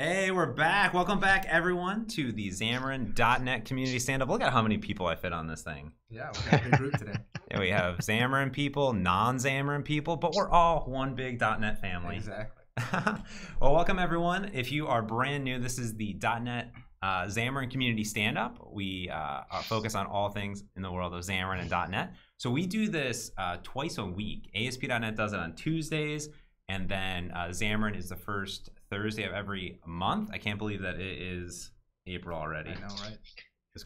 Hey, we're back. Welcome back, everyone, to the Xamarin.net community stand-up. Look at how many people I fit on this thing. Yeah, we got a big group today. Yeah, we have Xamarin people, non-Xamarin people, but we're all one big .net family. Exactly. Well, welcome, everyone. If you are brand new, this is the .net Xamarin community stand-up. We focus on all things in the world of Xamarin and .net. So we do this twice a week. ASP.net does it on Tuesdays, and then Xamarin is the first Thursday of every month. I can't believe that it is April already. I know, right?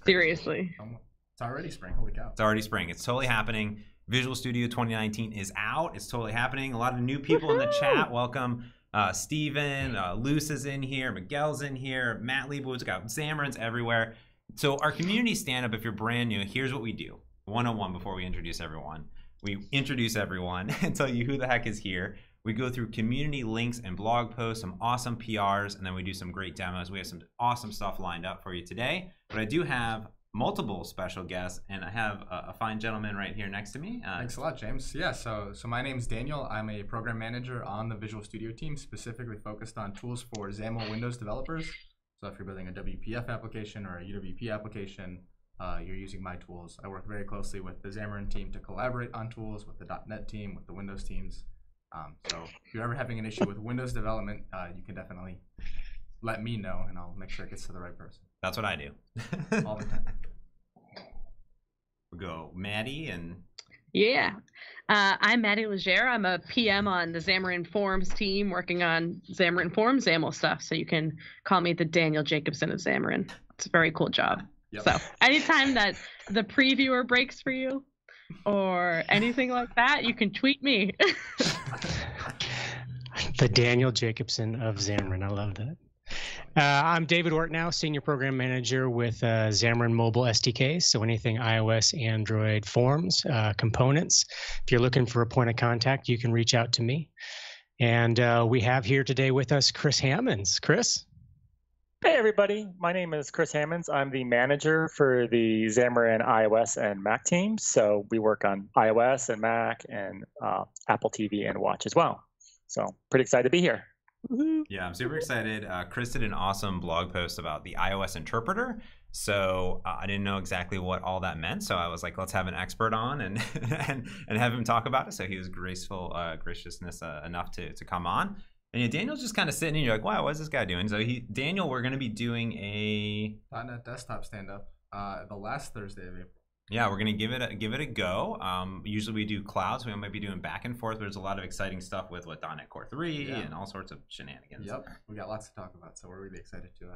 Seriously. It's already spring. Holy cow. It's already spring. It's totally happening. Visual Studio 2019 is out. It's totally happening. A lot of new people in the chat. Welcome. Steven, Luce is in here. Miguel's in here. Matt Leibowitz. Got Xamarin's everywhere. So our community stand-up, if you're brand new, here's what we do. 101 before we introduce everyone. We introduce everyone and tell you who the heck is here. We go through community links and blog posts, some awesome PRs, and then we do some great demos. We have some awesome stuff lined up for you today. But I do have multiple special guests, and I have a fine gentleman right here next to me. Thanks a lot, James. Yeah, so my name's Daniel. I'm a program manager on the Visual Studio team, specifically focused on tools for XAML Windows developers. So if you're building a WPF application or a UWP application, you're using my tools. I work very closely with the Xamarin team to collaborate on tools, with the .NET team, with the Windows teams. So if you're ever having an issue with Windows development, you can definitely let me know, and I'll make sure it gets to the right person. That's what I do. All the time. We'll go Maddie and... Yeah. I'm Maddie Legere. I'm a PM on the Xamarin.Forms team working on Xamarin.Forms XAML stuff. So you can call me the Daniel Jacobson of Xamarin. It's a very cool job. Yep. So anytime that the previewer breaks for you or anything like that, you can tweet me. The Daniel Jacobson of Xamarin. I love that. I'm David Ortnow, Senior Program Manager with Xamarin Mobile SDK. So anything iOS, Android, Forms, components. If you're looking for a point of contact, you can reach out to me. And we have here today with us Chris Hammonds. Chris? Hey everybody, my name is Chris Hammonds. I'm the manager for the Xamarin iOS and Mac teams. So we work on iOS and Mac and Apple TV and Watch as well. So pretty excited to be here. Yeah, I'm super excited. Chris did an awesome blog post about the iOS interpreter. So I didn't know exactly what all that meant. So I was like, let's have an expert on and and have him talk about it. So he was graciousness enough to come on. And yeah, Daniel's just kind of sitting and you're like, wow, what's this guy doing? So Daniel, we're going to be doing a .NET desktop stand-up the last Thursday of April. Yeah, we're going to give it a go. Usually we do clouds. We might be doing back and forth. There's a lot of exciting stuff with .NET Core 3 and all sorts of shenanigans. Yep, we got lots to talk about. So we're really excited to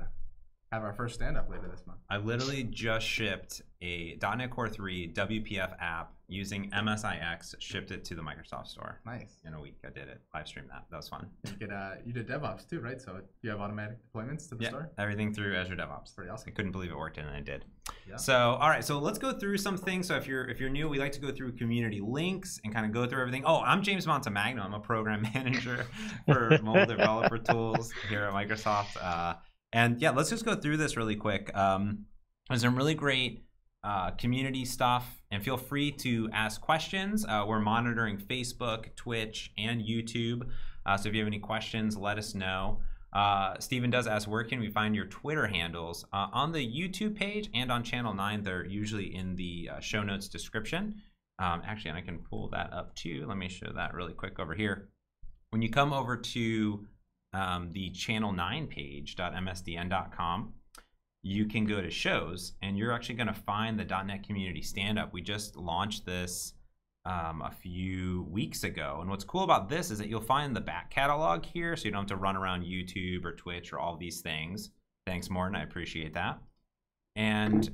have our first stand-up later this month. I literally just shipped a .NET Core 3 WPF app using MSIX, shipped it to the Microsoft Store. Nice. In a week, I did it. Live streamed that. That was fun. You did DevOps too, right? So you have automatic deployments to the store? Everything through Azure DevOps. Pretty awesome. I couldn't believe it worked, and I did. Yeah. So, all right. So let's go through some things. So if you're new, we like to go through community links and kind of go through everything. Oh, I'm James Montemagno. I'm a program manager for mobile developer tools here at Microsoft. And yeah, let's just go through this really quick. There's some really great community stuff, and feel free to ask questions. We're monitoring Facebook, Twitch, and YouTube. So if you have any questions, let us know. Steven does ask, where can we find your Twitter handles? On the YouTube page and on Channel 9, they're usually in the show notes description. Actually, and I can pull that up too. Let me show that really quick over here. When you come over to the Channel 9 page, .msdn.com, you can go to shows, and you're actually going to find the .NET Community Stand-Up. We just launched this a few weeks ago, and what's cool about this is that you'll find the back catalog here, so you don't have to run around YouTube or Twitch or all these things. Thanks, Morton. I appreciate that. And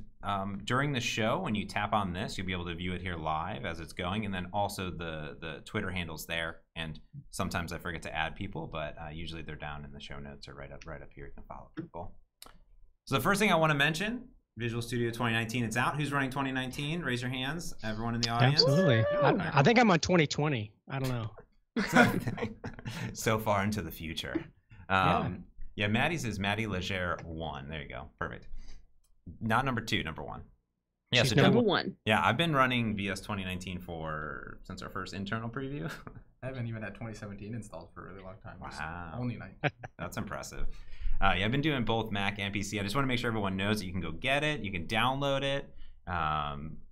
during the show, when you tap on this, you'll be able to view it here live as it's going, and then also the Twitter handles there. And sometimes I forget to add people, but usually they're down in the show notes or right up here. You can follow people. So the first thing I want to mention, Visual Studio 2019, it's out. Who's running 2019? Raise your hands, everyone in the audience. Absolutely. I think I'm on 2020. I don't know. So far into the future. Yeah, Maddie's is Maddie Legere 1. There you go. Perfect. Not number 2, number 1. Yeah, She's so Number Deb, one. yeah, I've been running VS 2019 since our first internal preview. I haven't even had 2017 installed for a really long time. Wow. Only 9. That's impressive. Yeah, I've been doing both Mac and PC. I just want to make sure everyone knows that you can go get it. You can download it.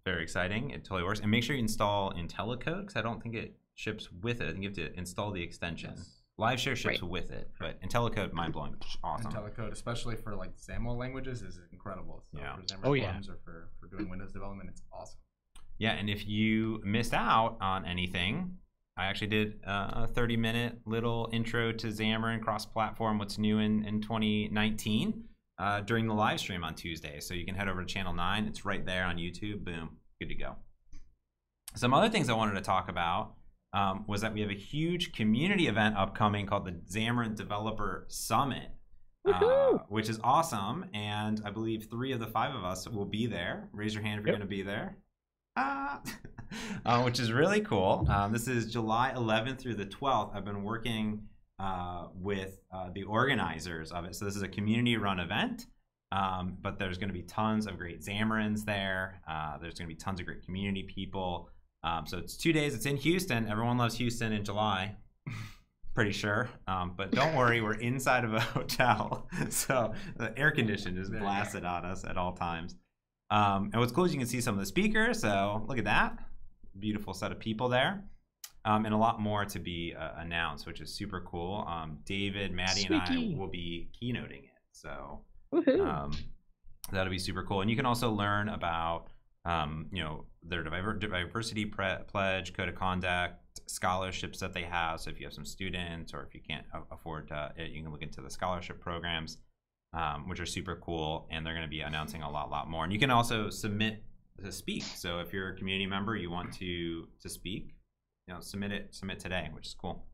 Very exciting. It totally works. And make sure you install IntelliCode, because I don't think it ships with it. I think you have to install the extension. Yes. LiveShare ships with it, but IntelliCode, mind-blowing. Awesome. IntelliCode, especially for like XAML languages, is incredible. So Yeah. for Xamarin.Forms or for doing Windows development, it's awesome. Yeah, and if you missed out on anything, I actually did a 30-minute little intro to Xamarin cross-platform, what's new in 2019 during the live stream on Tuesday. So you can head over to Channel 9. It's right there on YouTube. Boom. Good to go. Some other things I wanted to talk about was that we have a huge community event upcoming called the Xamarin Developer Summit, which is awesome. And I believe 3 of the 5 of us will be there. Raise your hand if you're going to be there. Which is really cool. This is July 11th through the 12th. I've been working with the organizers of it. So this is a community-run event, but there's going to be tons of great Xamarins there. There's going to be tons of great community people. So it's 2 days. It's in Houston. Everyone loves Houston in July. Pretty sure. But don't worry, we're inside of a hotel. So the air conditioning is blasted on us at all times. And what's cool is you can see some of the speakers. So look at that. Beautiful set of people there. And a lot more to be announced, which is super cool. David, Maddie, and I will be keynoting it. So that'll be super cool. And you can also learn about their diversity pledge, code of conduct, scholarships that they have. So if you have some students, or if you can't afford it, you can look into the scholarship programs, which are super cool. And they're going to be announcing a lot more. And you can also submit to speak. So if you're a community member, you want to speak, submit today, which is cool.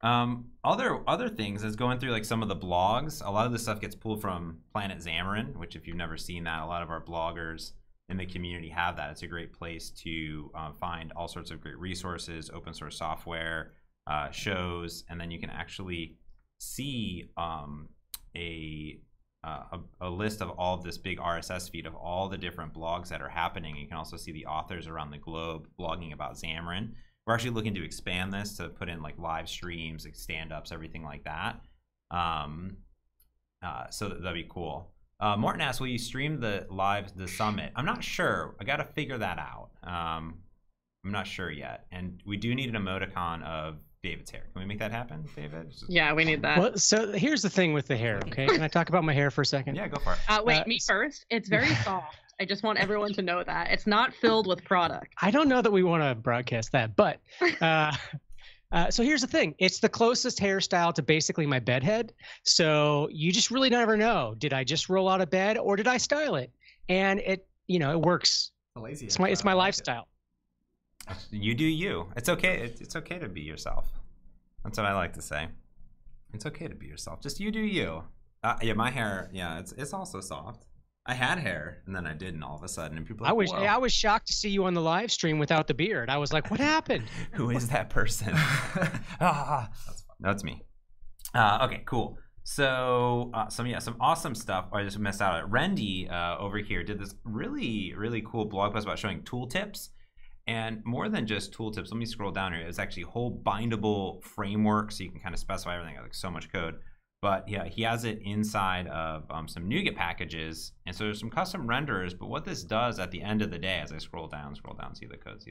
Other things is going through like some of the blogs. A lot of this stuff gets pulled from Planet Xamarin, which if you've never seen that, a lot of our bloggers in the community have that. It's a great place to find all sorts of great resources, open source software, shows, and then you can actually see a list of all of this big RSS feed of all the different blogs that are happening. You can also see the authors around the globe blogging about Xamarin. We're actually looking to expand this to put in like live streams, like stand-ups, everything like that. So that'd be cool. Morton asks, will you stream the summit? I'm not sure. I got to figure that out. I'm not sure yet. And we do need an emoticon of David's hair. Can we make that happen, David? Yeah, we need that. Well, so here's the thing with the hair, okay? Can I talk about my hair for a second? Yeah, go for it. Wait, me first. It's very soft. I just want everyone to know that. It's not filled with product. I don't know that we want to broadcast that, but so here's the thing. It's the closest hairstyle to basically my bed head. So you just really never know. Did I just roll out of bed or did I style it? And it works. It's my lifestyle. You do you. It's okay. It's okay to be yourself. That's what I like to say. It's okay to be yourself. Just you do you. Yeah, my hair. Yeah, it's also soft. I had hair and then I didn't all of a sudden, and people. Were like, I was shocked to see you on the live stream without the beard. I was like, what happened? Who is that person? That's me. Okay, cool. So some awesome stuff. I just missed out on. Rendy over here did this really cool blog post about showing tooltips. And more than just tooltips, let me scroll down here. It's actually a whole bindable framework, so you can kind of specify everything. Like so much code, but yeah, he has it inside of some NuGet packages, and so there's some custom renderers. But what this does at the end of the day, as I scroll down, see the code.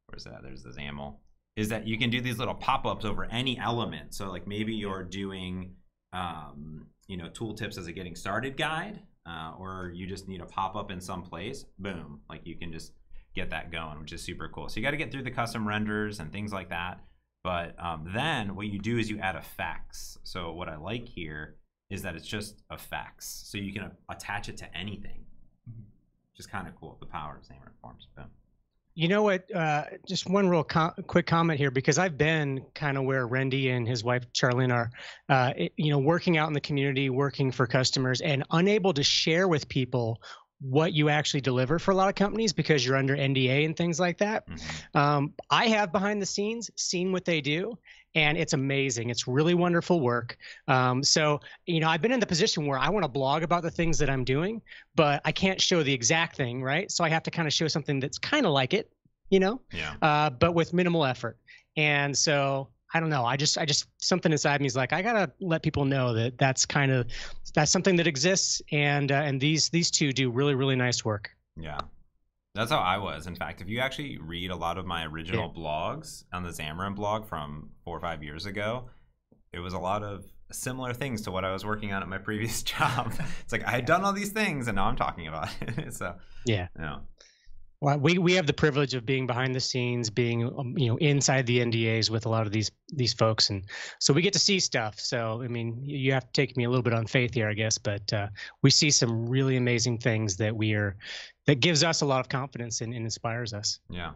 Where's that? There's the XAML. Is that you can do these little pop-ups over any element. So like maybe you're doing, tooltips as a getting started guide, or you just need a pop-up in some place. Boom, like you can just get that going, which is super cool. So you got to get through the custom renders and things like that. But then what you do is you add effects. So what I like here is that it's just effects. So you can attach it to anything, which is kind of cool. The power of Xamarin.Forms. Boom. You know what? Just one real quick comment here, because I've been kind of where Rendy and his wife Charlene are, working out in the community, working for customers, and unable to share with people what you actually deliver for a lot of companies because you're under NDA and things like that. I have behind the scenes seen what they do, and it's amazing. It's really wonderful work. So, you know, I've been in the position where I want to blog about the things that I'm doing, but I can't show the exact thing, right? So I have to kind of show something that's kind of like it, you know, but with minimal effort. And so I don't know. I just something inside me is like, I gotta let people know that that's something that exists, and these two do really, really nice work. Yeah, that's how I was. In fact, if you actually read a lot of my original blogs on the Xamarin blog from 4 or 5 years ago, it was a lot of similar things to what I was working on at my previous job. It's like I had done all these things, and now I'm talking about it. So yeah. Well, we have the privilege of being behind the scenes, being you know, inside the NDAs with a lot of these folks, and so we get to see stuff. So I mean, you have to take me a little bit on faith here, I guess, but we see some really amazing things that that gives us a lot of confidence and inspires us. Yeah.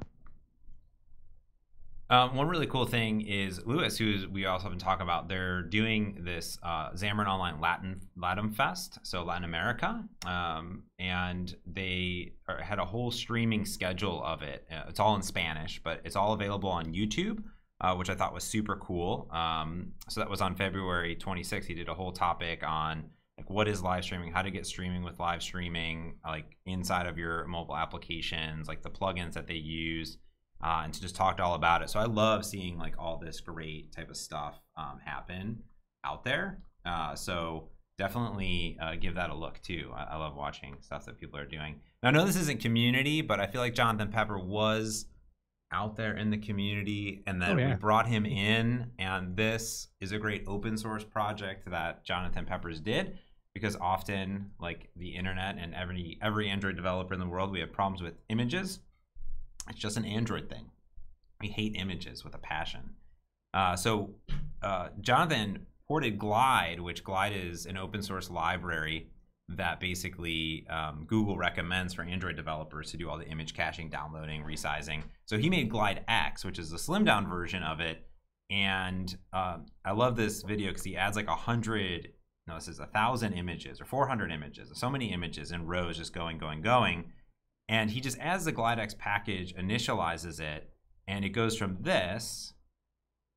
One really cool thing is Lewis, who we also have been talking about. They're doing this Xamarin Online Latin Fest, so Latin America, and they had a whole streaming schedule of it. It's all in Spanish, but it's all available on YouTube, which I thought was super cool. So that was on February 26th. He did a whole topic on like what is live streaming, how to get streaming with live streaming, like inside of your mobile applications, like the plugins that they use. And to just talk all about it. So I love seeing like all this great type of stuff happen out there. So definitely give that a look too. I love watching stuff that people are doing. Now, I know this isn't community, but I feel like Jonathan Pepper was out there in the community, and then we brought him in, and this is a great open source project that Jonathan Peppers did, because often like the internet and every Android developer in the world, we have problems with images. It's just an Android thing. We hate images with a passion. So Jonathan ported Glide, which Glide is an open source library that basically Google recommends for Android developers to do all the image caching, downloading, resizing. So he made Glide X, which is the slimmed down version of it. And I love this video because he adds like 1,000 images or 400 images, so many images in rows just going. And he just adds the GlideX package, initializes it, and it goes from this,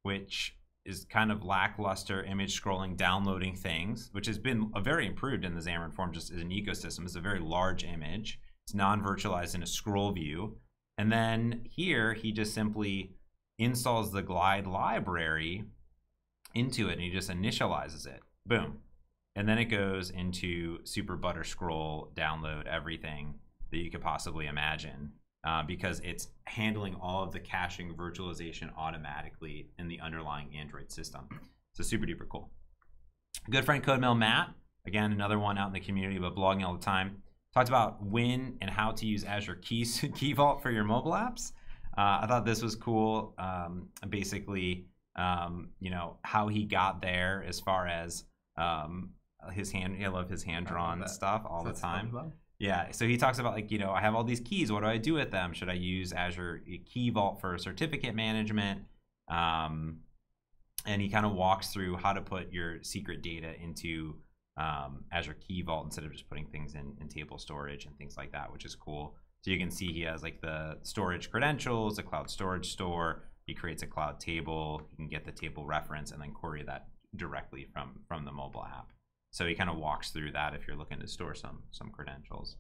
which is kind of lackluster image scrolling, downloading things, which has been very improved in the Xamarin.Forms just as an ecosystem. It's a very large image. It's non-virtualized in a scroll view. And then here, he just simply installs the Glide library into it, and he just initializes it. Boom. And then it goes into super butter scroll, download everything that you could possibly imagine, because it's handling all of the caching virtualization automatically in the underlying Android system. So super duper cool. Good friend CodeMill Matt, again, another one out in the community, but blogging all the time, talked about when and how to use Azure Key Vault for your mobile apps. I thought this was cool. Basically, you know, how he got there as far as his hand. I love his hand-drawn stuff all the time. Yeah, so he talks about like, you know, I have all these keys. What do I do with them? Should I use Azure Key Vault for certificate management? And he kind of walks through how to put your secret data into Azure Key Vault instead of just putting things in table storage and things like that, which is cool. So you can see he has like the storage credentials, the cloud storage store. He creates a cloud table. You can get the table reference and then query that directly from the mobile app. So he kind of walks through that if you're looking to store some credentials.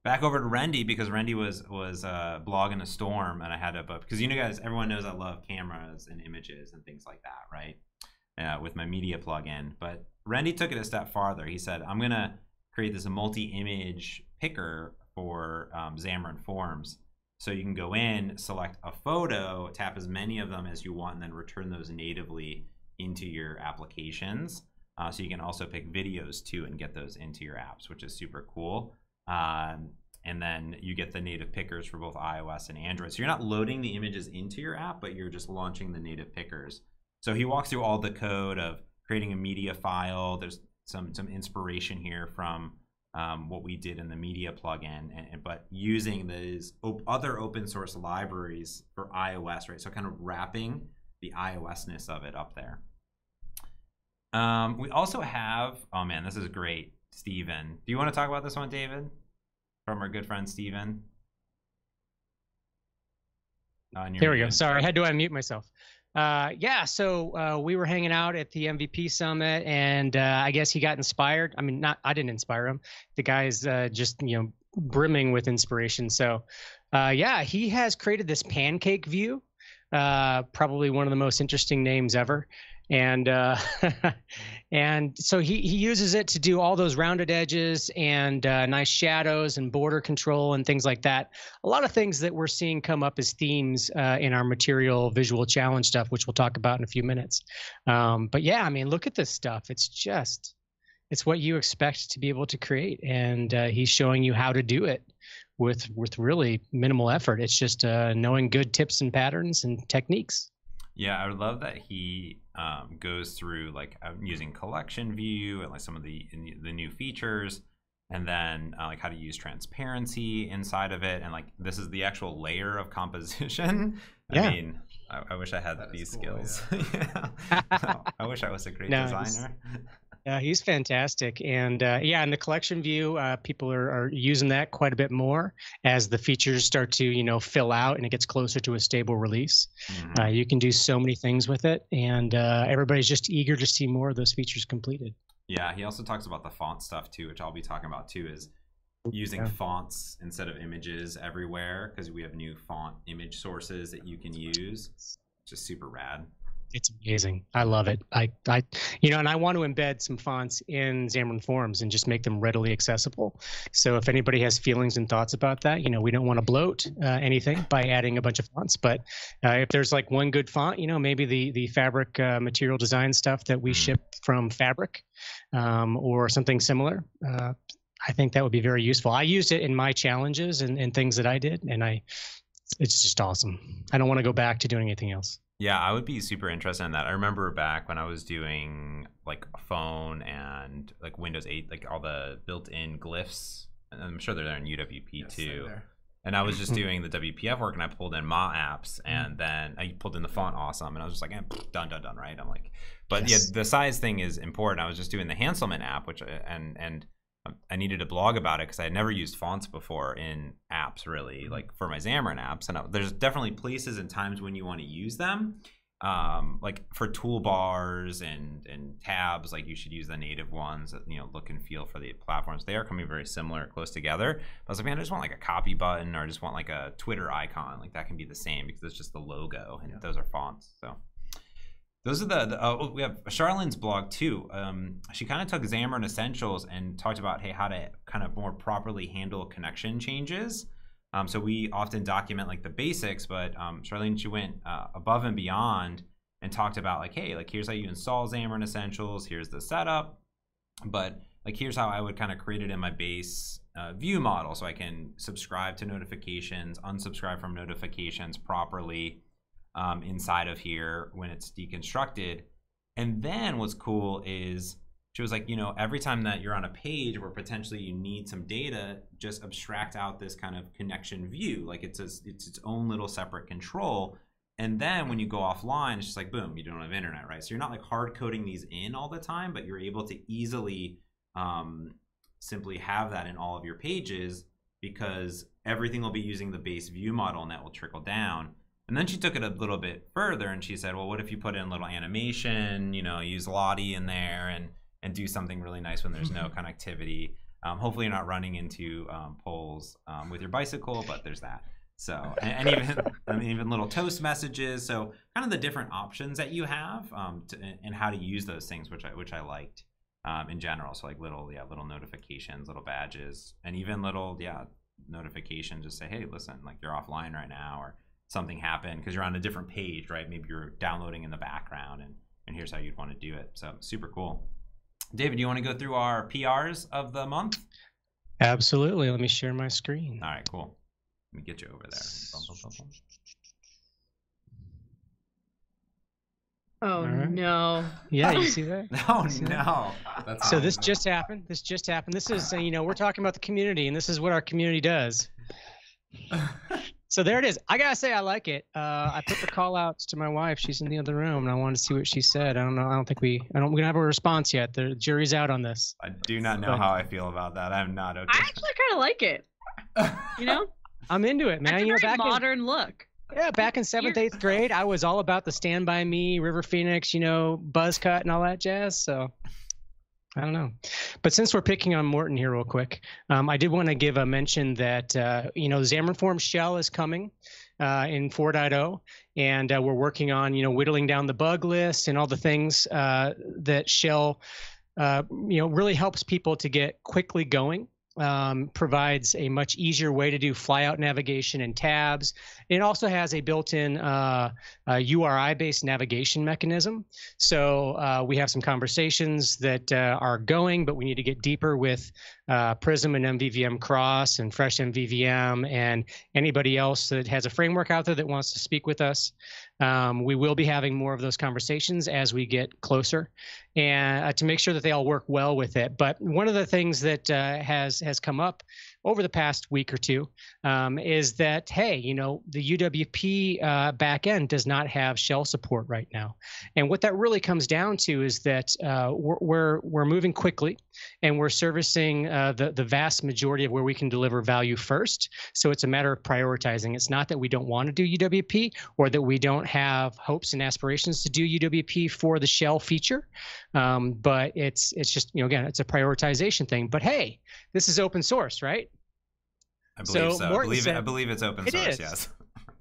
Back over to Rendy, because Rendy was blogging a storm, and I had to, because you know guys, everyone knows I love cameras and images and things like that, right? With my media plugin. But Rendy took it a step farther. He said, I'm gonna create this multi-image picker for Xamarin.Forms. So you can go in, select a photo, tap as many of them as you want, and then return those natively into your applications. So you can also pick videos too and get those into your apps, which is super cool. And then you get the native pickers for both iOS and Android. So you're not loading the images into your app, but you're just launching the native pickers. So he walks through all the code of creating a media file. There's some inspiration here from what we did in the media plugin, but using these other open source libraries for iOS, right? So kind of wrapping the iOS-ness of it up there. We also have, oh man, this is great, Steven. Do you want to talk about this one, David? from our good friend Steven. There we go. Sorry, I had to unmute myself. Yeah, so we were hanging out at the MVP Summit, and I guess he got inspired. I mean, I didn't inspire him. The guy's just, brimming with inspiration. So, yeah, he has created this pancake view, probably one of the most interesting names ever. And and so he uses it to do all those rounded edges and nice shadows and border control and things like that. A lot of things that we're seeing come up as themes in our material visual challenge stuff, which we'll talk about in a few minutes. But yeah, I mean, look at this stuff. It's what you expect to be able to create, and he's showing you how to do it with really minimal effort. It's just knowing good tips and patterns and techniques. Yeah, I would love that he goes through like using collection view and like some of the new features, and then like how to use transparency inside of it, and like this is the actual layer of composition. Yeah. I mean, I wish I had these skills. Cool, yeah. Yeah. I wish I was a great designer. Yeah, he's fantastic. And yeah, in the collection view, people are using that quite a bit more as the features start to, fill out and it gets closer to a stable release. Mm-hmm. You can do so many things with it, and everybody's just eager to see more of those features completed. Yeah, he also talks about the font stuff too, which I'll be talking about too, is using fonts instead of images everywhere, because we have new font image sources that you can use. Just super rad. It's amazing. I love it. And I want to embed some fonts in Xamarin.Forms and just make them readily accessible. So if anybody has feelings and thoughts about that, we don't want to bloat anything by adding a bunch of fonts. But if there's like one good font, maybe the Fabric material design stuff that we ship from Fabric or something similar, I think that would be very useful. I used it in my challenges and things that I did, and it's just awesome. I don't want to go back to doing anything else. Yeah, I would be super interested in that. I remember back when I was doing like a phone and like Windows 8, like all the built-in glyphs, and I'm sure they're there in UWP too. And I was just doing the WPF work, and I pulled in Ma apps, and then I pulled in the font awesome, and I was just like, done, right? I'm like, but yes. Yeah, the size thing is important. I was just doing the Hanselman app, which and I needed to blog about it because I had never used fonts before in apps, really, like for my Xamarin apps. And there's definitely places and times when you want to use them, like for toolbars and tabs. Like you should use the native ones that look and feel for the platforms. They are coming very similar, close together. But I was like, man, I just want like a copy button, or I just want like a Twitter icon. Like that can be the same because it's just the logo, and those are fonts. So. Those are we have Charlene's blog too. She kind of took Xamarin Essentials and talked about, hey, how to kind of more properly handle connection changes. So we often document like the basics, but Charlene, she went above and beyond and talked about like, hey, like here's how you install Xamarin Essentials. Here's the setup, but like here's how I would kind of create it in my base view model, so I can subscribe to notifications, unsubscribe from notifications properly. Inside of here when it's deconstructed. And then what's cool is she was like, every time that you're on a page where potentially you need some data, just abstract out this kind of connection view. Like it's its own little separate control. And then when you go offline, it's just like, boom, you don't have internet, right? So you're not like hard coding these in all the time, but you're able to easily simply have that in all of your pages, because everything will be using the base view model, and that will trickle down. And then she took it a little bit further, and she said, well, what if you put in a little animation, use Lottie in there and do something really nice when there's no connectivity. Hopefully you're not running into poles with your bicycle, but there's that. So, and even little toast messages. So kind of the different options that you have and how to use those things, which I liked in general. So like little notifications, little badges, and even little, notifications. Just say, hey, listen, like you're offline right now, or something happened because you're on a different page, right? Maybe you're downloading in the background, and here's how you'd want to do it. So super cool. David, do you want to go through our PRs of the month? Absolutely. Let me share my screen. All right, cool. Let me get you over there. Oh, right. No. Yeah, you see that? Oh, no. So this just happened. This is, we're talking about the community, and this is what our community does. So there it is. I gotta say, I like it. I put the call outs to my wife. She's in the other room, and I wanted to see what she said. I don't think we have a response yet. The jury's out on this. I do not know how I feel about that. I'm not okay. I actually kind of like it. You know, I'm into it, man. that's a You know, very back modern look. back in 7th, 8th grade, I was all about the Stand By Me, River Phoenix, you know, buzz cut and all that jazz. So I don't know. But since we're picking on Morton here real quick, I did want to give a mention that, you know, Xamarin.Forms shell is coming in 4.0, and we're working on, you know, whittling down the bug list and all the things that shell, you know, really helps people to get quickly going. Provides a much easier way to do flyout navigation and tabs. It also has a built-in URI-based navigation mechanism. So we have some conversations that are going, but we need to get deeper with Prism and MVVM Cross and Fresh MVVM and anybody else that has a framework out there that wants to speak with us. We will be having more of those conversations as we get closer, and to make sure that they all work well with it. But one of the things that has come up over the past week or two is that, hey, you know, the UWP backend does not have shell support right now, and what that really comes down to is that we're moving quickly, and we're servicing the vast majority of where we can deliver value first. So it's a matter of prioritizing. It's not that we don't want to do UWP or that we don't have hopes and aspirations to do UWP for the shell feature, but it's just, you know, again, it's a prioritization thing. But hey, this is open source, right? I believe so. I believe it's open source. Yes.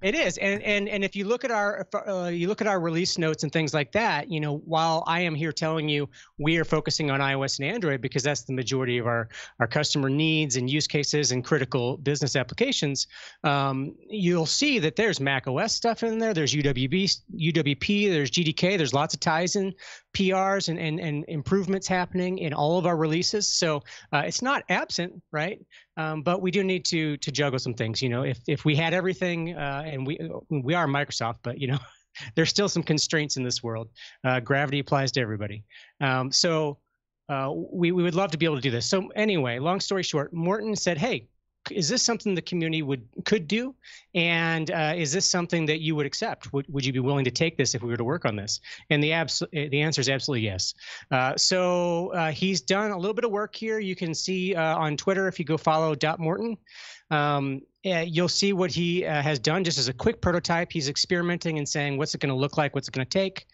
It is, and if you look at our release notes and things like that, you know, while I am here telling you we are focusing on iOS and Android because that's the majority of our customer needs and use cases and critical business applications, you'll see that there's Mac OS stuff in there. There's UWP, there's GDK, there's lots of ties in PRs and improvements happening in all of our releases. So it's not absent, right? But we do need to juggle some things. You know, if we had everything, and we are Microsoft, but you know, there's still some constraints in this world. Gravity applies to everybody. So we would love to be able to do this. So anyway, long story short, Morton said, hey, is this something the community could do? And is this something that you would accept? Would you be willing to take this if we were to work on this? And the answer is absolutely yes. So he's done a little bit of work here. You can see on Twitter, if you go follow .morton, you'll see what he has done just as a quick prototype. He's experimenting and saying, what's it going to look like? What's it going to take?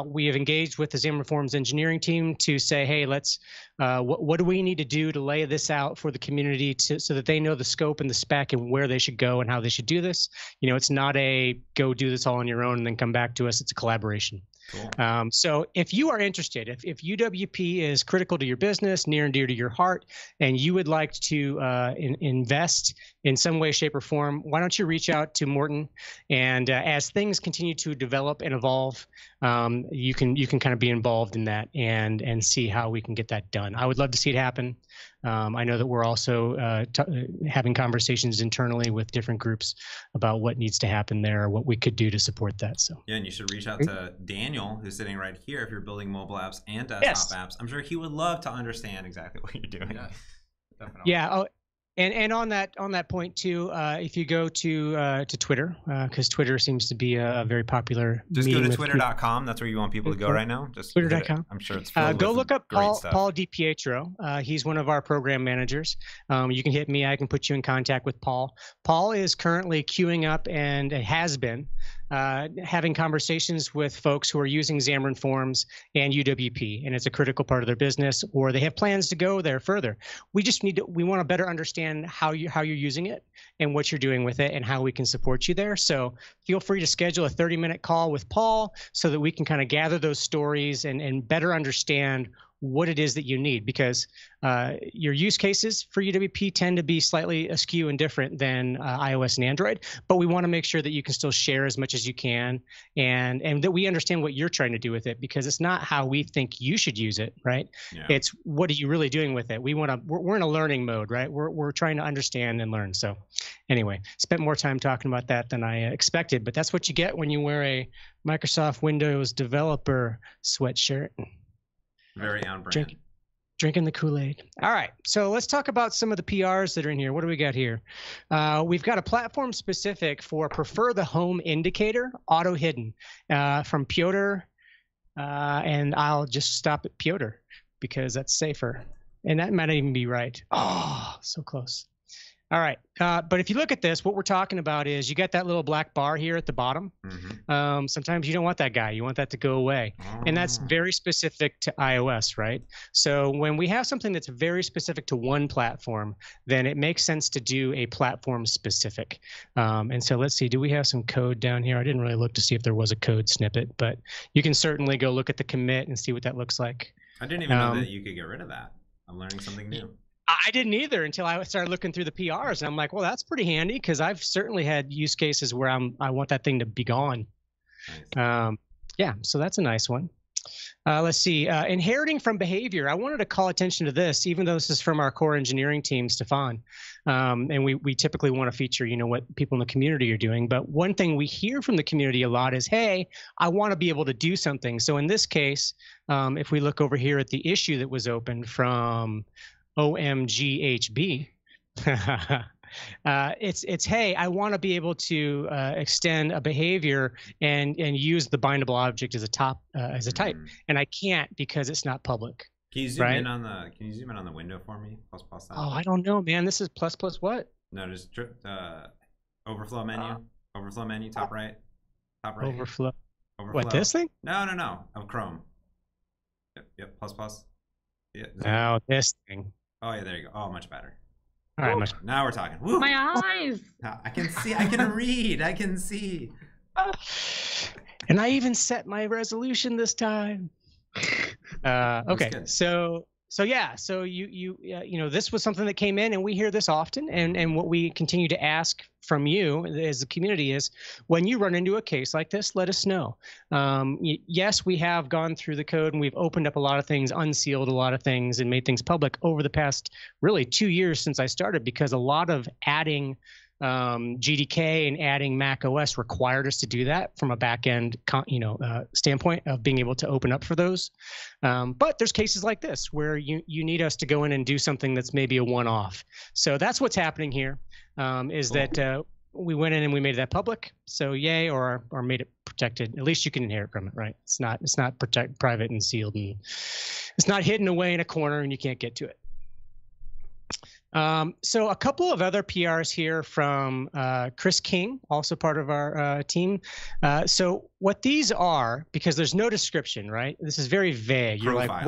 We have engaged with the Xamarin.Forms engineering team to say, hey, let's, what do we need to do to lay this out for the community so that they know the scope and the spec and where they should go and how they should do this. You know, it's not a go do this all on your own and then come back to us. It's a collaboration. Cool. So if you are interested, if UWP is critical to your business, near and dear to your heart, and you would like to invest in some way, shape, or form, why don't you reach out to Morton? And as things continue to develop and evolve, you can kind of be involved in that and see how we can get that done. I would love to see it happen. I know that we're also having conversations internally with different groups about what needs to happen there, or what we could do to support that. So yeah, and you should reach out to Daniel, who's sitting right here. If you're building mobile apps and desktop apps, I'm sure he would love to understand exactly what you're doing. Yeah, definitely. Yeah. Oh, and on that point too, if you go to Twitter, because Twitter seems to be a very popular. Just go to twitter.com. That's where you want people to go right now. Just twitter.com. I'm sure it's go look up Paul DiPietro. He's one of our program managers. You can hit me. I can put you in contact with Paul. Paul is currently queuing up and has been having conversations with folks who are using Xamarin.Forms and UWP, and it's a critical part of their business, or they have plans to go there further. We want to better understand how you're using it and what you're doing with it and how we can support you there. So feel free to schedule a 30-minute call with Paul so that we can kind of gather those stories and better understand what it is that you need, because your use cases for UWP tend to be slightly askew and different than iOS and Android, but we want to make sure that you can still share as much as you can and that we understand what you're trying to do with it, because it's not how we think you should use it, right? Yeah. It's what are you really doing with it? We're in a learning mode, right? We're trying to understand and learn. So anyway, spent more time talking about that than I expected, but that's what you get when you wear a Microsoft Windows developer sweatshirt. Very on brand. Drinking the Kool-Aid. All right, so let's talk about some of the PRs that are in here. What do we got here? We've got a platform specific for prefer the home indicator, auto hidden, from Piotr, and I'll just stop at Piotr because that's safer. And that might even be right. Oh, so close. All right. But if you look at this, what we're talking about is you got that little black bar here at the bottom. Sometimes you don't want that guy. You want that to go away. And that's very specific to iOS, right? So when we have something that's very specific to one platform, then it makes sense to do a platform specific. And so let's see, do we have some code down here? I didn't really look to see if there was a code snippet, but you can certainly go look at the commit and see what that looks like. I didn't even know that you could get rid of that. I'm learning something new. I didn't either until I started looking through the PRs, and I'm like, well, that's pretty handy because I've certainly had use cases where I want that thing to be gone. Nice. Yeah, so that's a nice one. Let's see, inheriting from behavior. I wanted to call attention to this, even though this is from our core engineering team, Stefan. And we typically want to feature, what people in the community are doing. But one thing we hear from the community a lot is, hey, I want to be able to do something. So in this case, if we look over here at the issue that was opened from OMGHB, it's hey, I want to be able to extend a behavior and use the bindable object as a type, and I can't because it's not public. Can you zoom in on the window for me? Plus that. Oh, I don't know, man. This is plus what? No, just overflow menu. Overflow menu, top right. Overflow. What, this thing? No. Of Chrome. Yep. Plus. Yeah. Oh, this thing. Oh yeah, there you go. Oh, much better. All right, now we're talking. Woo. My eyes. I can see. I can read. I can see. And I even set my resolution this time. Okay, so yeah, so you this was something that came in, and we hear this often, and what we continue to ask from you as the community is, when you run into a case like this, let us know. Yes, we have gone through the code and we've opened up a lot of things, unsealed a lot of things, and made things public over the past really 2 years since I started, because a lot of adding GDK and adding Mac OS required us to do that from a back-end standpoint of being able to open up for those. But there's cases like this where you need us to go in and do something that's maybe a one-off. So that's what's happening here, is that we went in and we made that public. So yay, or made it protected. At least you can inherit from it, right? It's not private and sealed, and it's not hidden away in a corner and you can't get to it. So a couple of other PRs here from Chris King, also part of our team. So what these are, because there's no description, right? This is very vague. You're like,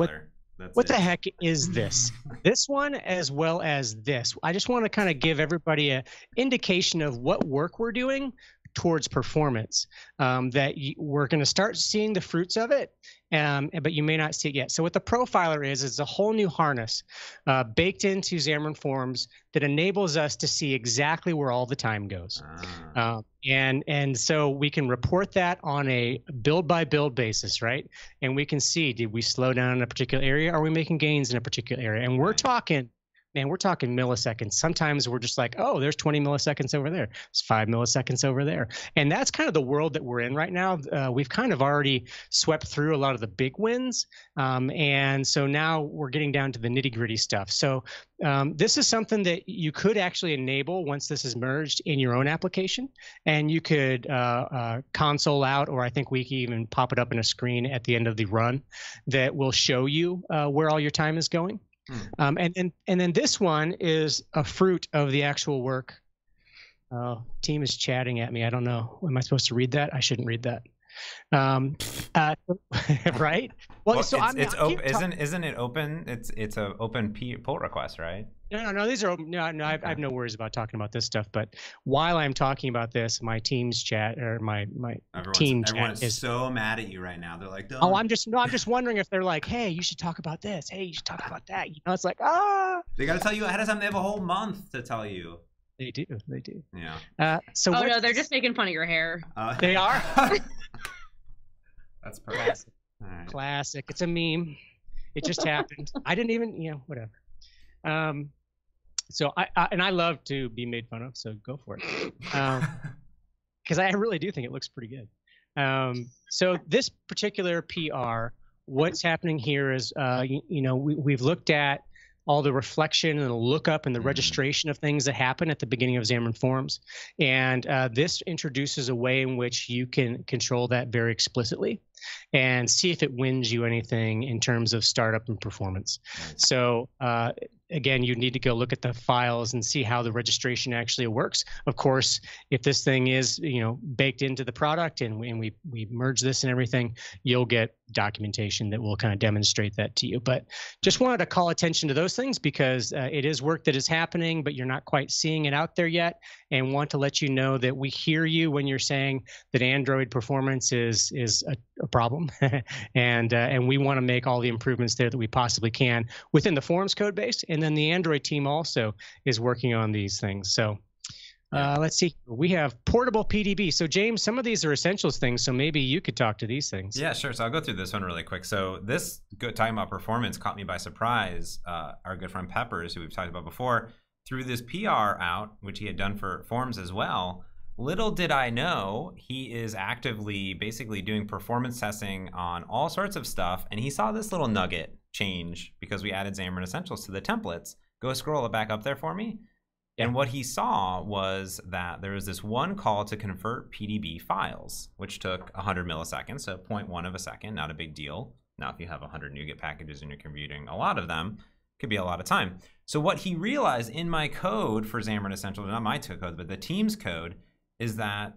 what the heck is this? This one, as well as this. I just want to kind of give everybody an indication of what work we're doing towards performance, that we're going to start seeing the fruits of it, but you may not see it yet. So what the profiler is a whole new harness baked into Xamarin.Forms that enables us to see exactly where all the time goes. And so we can report that on a build by build basis, right? And we can see, did we slow down in a particular area? Are we making gains in a particular area? And we're talking milliseconds. Sometimes we're just like, oh, there's 20 milliseconds over there. It's 5 milliseconds over there. And that's kind of the world that we're in right now. We've kind of already swept through a lot of the big wins. And so now we're getting down to the nitty gritty stuff. So this is something that you could actually enable once this is merged in your own application. And you could console out, or I think we can even pop it up in a screen at the end of the run that will show you where all your time is going. And then this one is a fruit of the actual work. Team is chatting at me. I don't know. Am I supposed to read that? I shouldn't read that. Right? Well, so it's open. Isn't it open? It's an open pull request, right? No. These are no. I have no worries about talking about this stuff. But while I'm talking about this, my team's chat or my team chat is so mad at you right now. They're like, oh, I'm just wondering if they're like, hey, you should talk about this. Hey, you should talk about that. It's like, they got to tell you ahead of time. They have a whole month to tell you. They do. Yeah. So no, they're just making fun of your hair. They are. That's perfect. Classic. It's a meme. It just happened. I didn't even, whatever. So I love to be made fun of, so go for it. Because I really do think it looks pretty good. So this particular PR, what's happening here is, we've looked at all the reflection and the lookup and the registration of things that happen at the beginning of Xamarin.Forms. And this introduces a way in which you can control that very explicitly and see if it wins you anything in terms of startup and performance. So again, you need to go look at the files and see how the registration actually works. Of course, if this thing is, baked into the product and we merge this and everything, you'll get documentation that will kind of demonstrate that to you. But just wanted to call attention to those things because it is work that is happening, but you're not quite seeing it out there yet, and want to let you know that we hear you when you're saying that Android performance is a problem, and we want to make all the improvements there that we possibly can within the Forms code base. And then the Android team also is working on these things. So let's see. We have portable PDB. So James, some of these are essentials things. So maybe you could talk to these things. Yeah, sure. So I'll go through this one really quick. So this, talking about performance, caught me by surprise. Our good friend Peppers, who we've talked about before, threw this PR out, which he had done for Forms as well. Little did I know, he is actively basically doing performance testing on all sorts of stuff. And he saw this little nugget change because we added Xamarin Essentials to the templates. Go scroll it back up there for me. And what he saw was that there was this one call to convert PDB files, which took 100 milliseconds, so 0.1 of a second, not a big deal. Now, if you have 100 NuGet packages and you're computing a lot of them, it could be a lot of time. So what he realized in my code for Xamarin Essentials, not my code, but the team's code, is that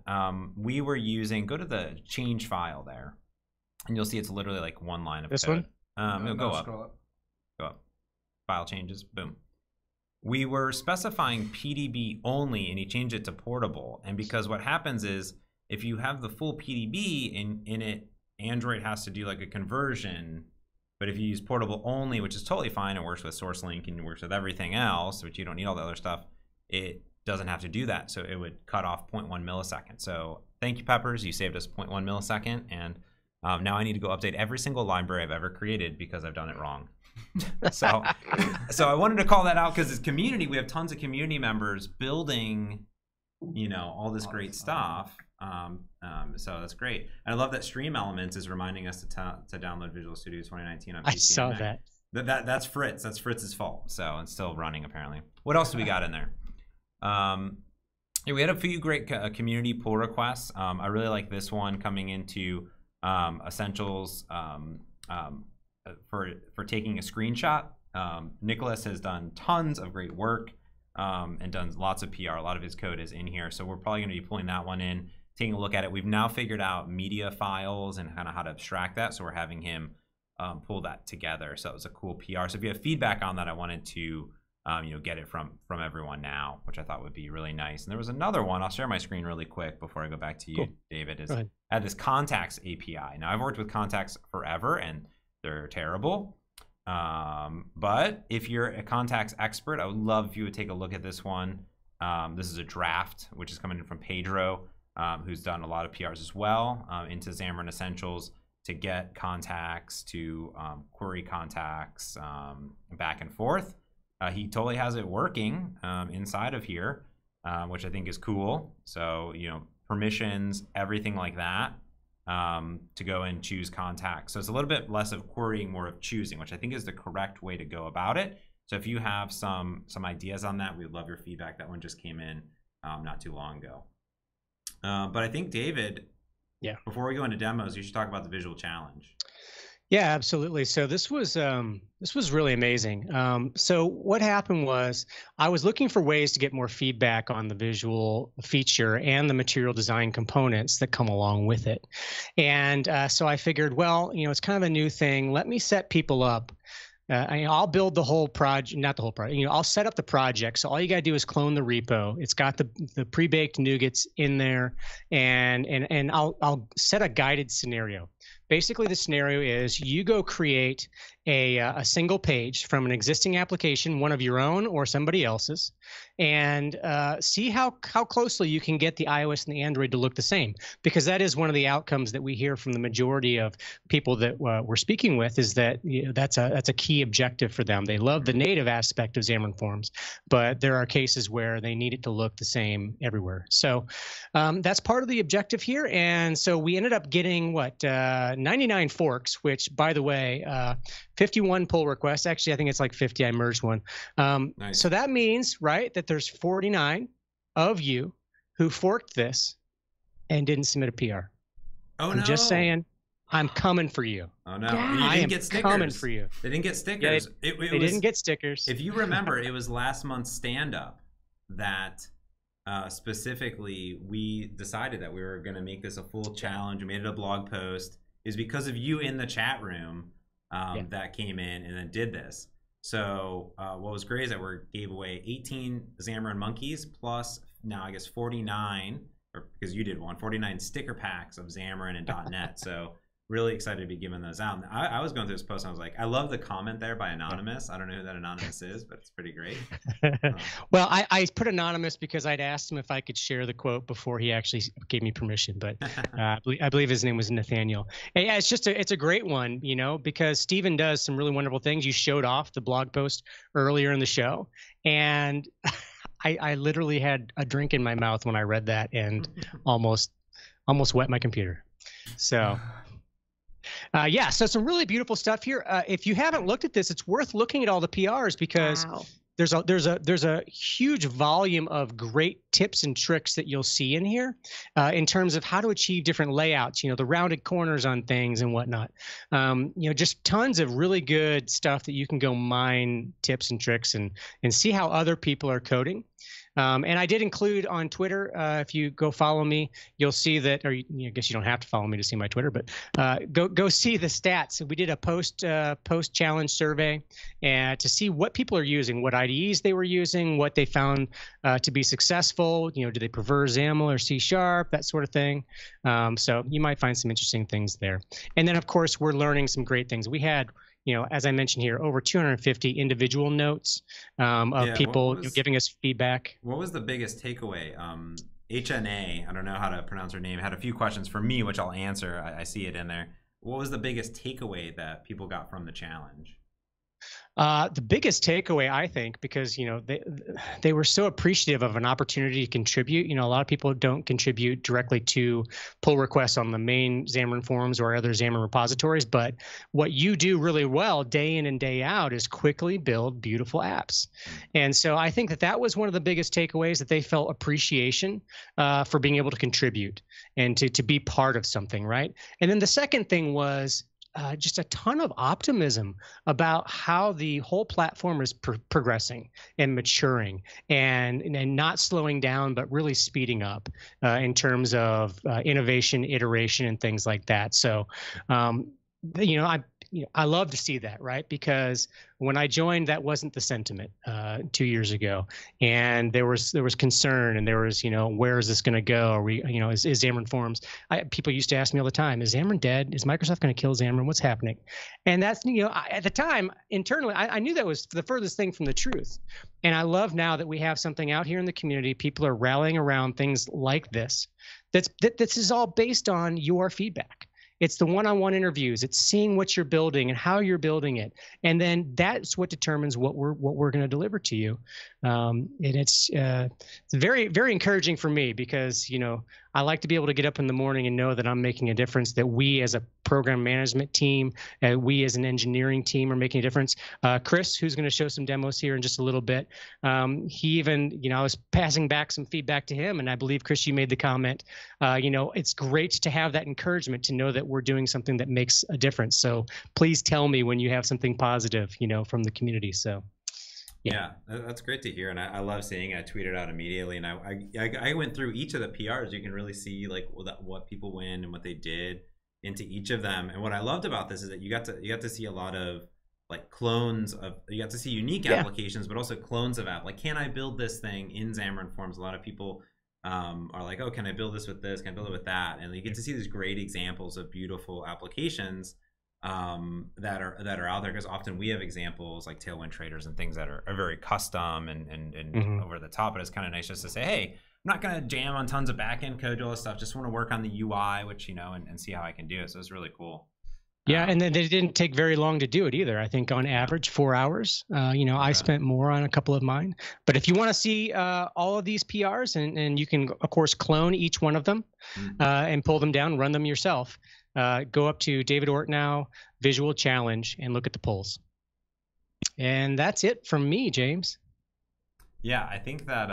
we were using, go to the change file there, and you'll see it's literally like one line of this code. One? Go up. Go up. File changes, boom. We were specifying PDB only, and he changed it to portable. And because what happens is, if you have the full PDB in it, Android has to do like a conversion. But if you use portable only, which is totally fine, it works with SourceLink and it works with everything else, which you don't need all the other stuff, it doesn't have to do that. So it would cut off 0.1 millisecond. So thank you, Peppers. You saved us 0.1 millisecond. And now I need to go update every single library I've ever created because I've done it wrong. so I wanted to call that out because as community, we have tons of community members building, all this great stuff. So that's great. And I love that Stream Elements is reminding us to download Visual Studio 2019 on PC. I saw that. That's Fritz. That's Fritz's fault. So it's still running apparently. What else do we got in there? We had a few great community pull requests. I really like this one coming into Essentials. For taking a screenshot. Nicholas has done tons of great work and done lots of PR. A lot of his code is in here. So we're probably going to be pulling that one in, taking a look at it. We've now figured out media files and kind of how to abstract that. So we're having him pull that together. So it was a cool PR. So if you have feedback on that, I wanted to get it from everyone now, which I thought would be really nice. And there was another one. I'll share my screen really quick before I go back to you, cool. David. I had this Contacts API. Now I've worked with Contacts forever and they're terrible. But if you're a contacts expert, I would love if you would take a look at this one. This is a draft, which is coming in from Pedro, who's done a lot of PRs as well into Xamarin Essentials to get contacts, to query contacts back and forth. He totally has it working inside of here, which I think is cool. So, permissions, everything like that. To go and choose contacts. So it's a little bit less of querying, more of choosing, which I think is the correct way to go about it. So if you have some ideas on that, we'd love your feedback. That one just came in not too long ago. But I think, David, before we go into demos, you should talk about the visual challenge. Yeah, absolutely. So this was really amazing. So what happened was I was looking for ways to get more feedback on the visual feature and the material design components that come along with it. And so I figured, well, it's kind of a new thing. Let me set people up. I'll build the whole project, not the whole project. I'll set up the project. So all you got to do is clone the repo. It's got the pre-baked NuGets in there, and I'll set a guided scenario. Basically, the scenario is you go create a single page from an existing application, one of your own or somebody else's, and see how closely you can get the iOS and the Android to look the same. Because that is one of the outcomes that we hear from the majority of people that we're speaking with, is that that's a key objective for them. They love the native aspect of Xamarin.Forms, but there are cases where they need it to look the same everywhere. So that's part of the objective here. And so we ended up getting 99 forks, which, by the way, 51 pull requests. Actually, I think it's like 50. I merged one. Nice. So that means, right, that there's 49 of you who forked this and didn't submit a PR. Oh, I'm just saying. I'm coming for you. Oh no! Yeah. And you I didn't am get stickers. coming for you. They didn't get stickers. Yeah, It they was, didn't get stickers. If you remember, it was last month's stand-up that specifically we decided that we were going to make this a full challenge. We made it a blog post. It was because of you in the chat room that came in and then did this. So what was great is that we gave away 18 Xamarin Monkeys plus now I guess 49, or because you did 49 sticker packs of Xamarin and .NET. So really excited to be giving those out. And I was going through this post and I was like, I love the comment there by Anonymous. I don't know who that Anonymous is, but it's pretty great. Well, I put Anonymous because I'd asked him if I could share the quote before he actually gave me permission, but I believe his name was Nathaniel. And yeah, it's a great one, you know, because Stephen does some really wonderful things. You showed off the blog post earlier in the show, and I literally had a drink in my mouth when I read that and almost wet my computer. So yeah, so some really beautiful stuff here. If you haven't looked at this, it's worth looking at all the PRs because there's a huge volume of great tips and tricks that you'll see in here in terms of how to achieve different layouts, you know, the rounded corners on things and whatnot. You know, just tons of really good stuff that you can go mine tips and tricks and see how other people are coding. And I did include on Twitter, if you go follow me, you'll see that, or I guess you don't have to follow me to see my Twitter, but go see the stats. We did a post challenge survey to see what people are using, what IDEs they were using, what they found to be successful. You know, do they prefer XAML or C#, that sort of thing. So you might find some interesting things there. And then, of course, we're learning some great things. We had, you know, as I mentioned here, over 250 individual notes of people giving us feedback. What was the biggest takeaway? HNA, I don't know how to pronounce her name, had a few questions for me, which I'll answer. I see it in there. What was the biggest takeaway that people got from the challenge? The biggest takeaway, I think, because, you know, they were so appreciative of an opportunity to contribute. You know, a lot of people don't contribute directly to pull requests on the main Xamarin.Forms or other Xamarin repositories. But what you do really well day in and day out is quickly build beautiful apps. And so I think that was one of the biggest takeaways, that they felt appreciation for being able to contribute and to be part of something, right? And then the second thing was just a ton of optimism about how the whole platform is progressing and maturing and not slowing down, but really speeding up in terms of innovation, iteration, and things like that. So, you know, I love to see that, right? Because when I joined, that wasn't the sentiment 2 years ago, and there was concern, and there was, you know, where is this going to go? Are we, you know, is Xamarin.Forms? People used to ask me all the time, is Xamarin dead? Is Microsoft going to kill Xamarin? What's happening? And that's, you know, at the time internally, I knew that was the furthest thing from the truth. And I love now that we have something out here in the community. People are rallying around things like this. This is all based on your feedback. It's the one-on-one interviews. It's seeing what you're building and how you're building it, and then that's what determines what we're going to deliver to you. And it's very, very encouraging for me because, you know, I like to be able to get up in the morning and know that I'm making a difference, that we as a program management team, we as an engineering team are making a difference. Chris, who's going to show some demos here in just a little bit, he even, you know, I was passing back some feedback to him, and I believe, Chris, you made the comment, you know, it's great to have that encouragement, to know that we're doing something that makes a difference. So please tell me when you have something positive, you know, from the community. So. Yeah, that's great to hear, and I love seeing it. I tweeted out immediately, and I went through each of the PRs. You can really see like what people win and what they did into each of them. And what I loved about this is that you got to see a lot of like clones of, you got to see unique applications, but also clones of app. Like, can I build this thing in Xamarin.Forms? A lot of people are like, oh, can I build this with this? Can I build it with that? And you get to see these great examples of beautiful applications that are out there, because often we have examples like Tailwind traders and things that are very custom and over the top. But it's kind of nice just to say, hey, I'm not going to jam on tons of backend code, all this stuff. Just want to work on the UI, which, you know, and see how I can do it. So it's really cool. Yeah, and then they didn't take very long to do it either. I think on average 4 hours. You know, I spent more on a couple of mine. But if you want to see all of these PRs, and you can of course clone each one of them and pull them down, run them yourself. Go up to David Ortnow Visual Challenge and look at the polls. And that's it from me, James. Yeah, I think that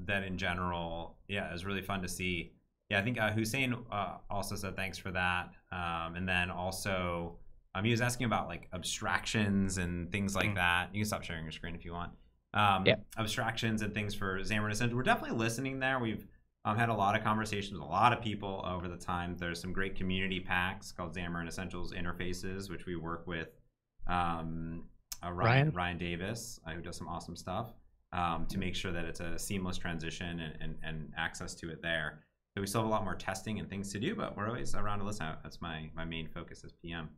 that in general, yeah, it was really fun to see Yeah, I think Hussein also said thanks for that. And then also, he was asking about like abstractions and things like that. You can stop sharing your screen if you want. Abstractions and things for Xamarin Essentials. We're definitely listening there. We've had a lot of conversations with a lot of people over the time. There's some great community packs called Xamarin Essentials Interfaces, which we work with Ryan Davis, who does some awesome stuff to make sure that it's a seamless transition and access to it there. So we still have a lot more testing and things to do, but we're always around to listen. That's my main focus as PM.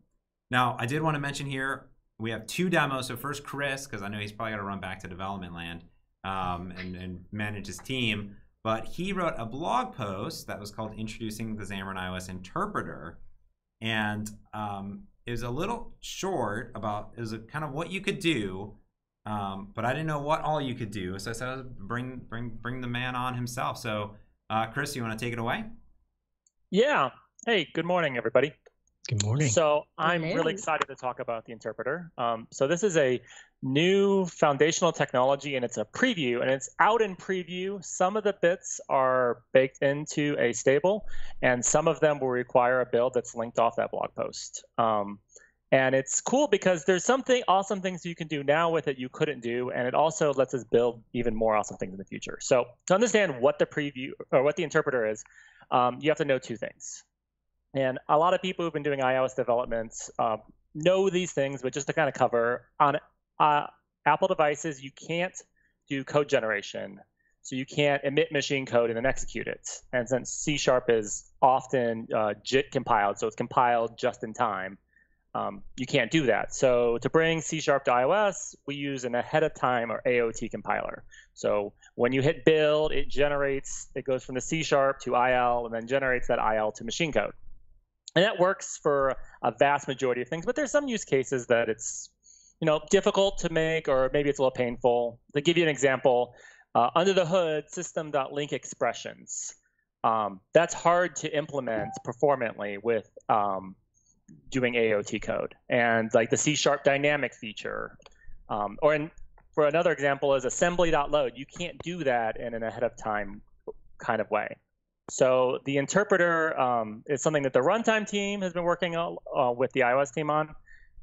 Now, I did want to mention here, we have 2 demos. So first, Chris, because I know he's probably got to run back to development land and manage his team. But he wrote a blog post that was called Introducing the Xamarin iOS Interpreter. And it was a little short about, it was kind of what you could do, but I didn't know what all you could do. So I said, bring the man on himself. So Chris, you want to take it away? Yeah. Hey, good morning, everybody. Good morning. So I'm really excited to talk about the interpreter. So this is a new foundational technology, and it's a preview, and it's out in preview. Some of the bits are baked into a stable, and some of them will require a build that's linked off that blog post. And it's cool because there's something awesome things you can do now with it you couldn't do, and it also lets us build even more awesome things in the future. So to understand what the preview or what the interpreter is, you have to know 2 things. And a lot of people who've been doing iOS development know these things, but just to kind of cover, on Apple devices, you can't do code generation. So you can't emit machine code and then execute it. And since C# is often JIT compiled, so it's compiled just in time, you can't do that. So to bring C# to iOS, we use an ahead of time or AOT compiler. So when you hit build, it goes from the C# to IL and then generates that IL to machine code. And that works for a vast majority of things, but there's some use cases that it's difficult to make, or maybe it's a little painful. To give you an example, under the hood, system.link expressions. That's hard to implement performantly with doing AOT code. And like the C# dynamic feature, for another example is assembly.load. You can't do that in an ahead of time kind of way. So the interpreter is something that the runtime team has been working on with the iOS team on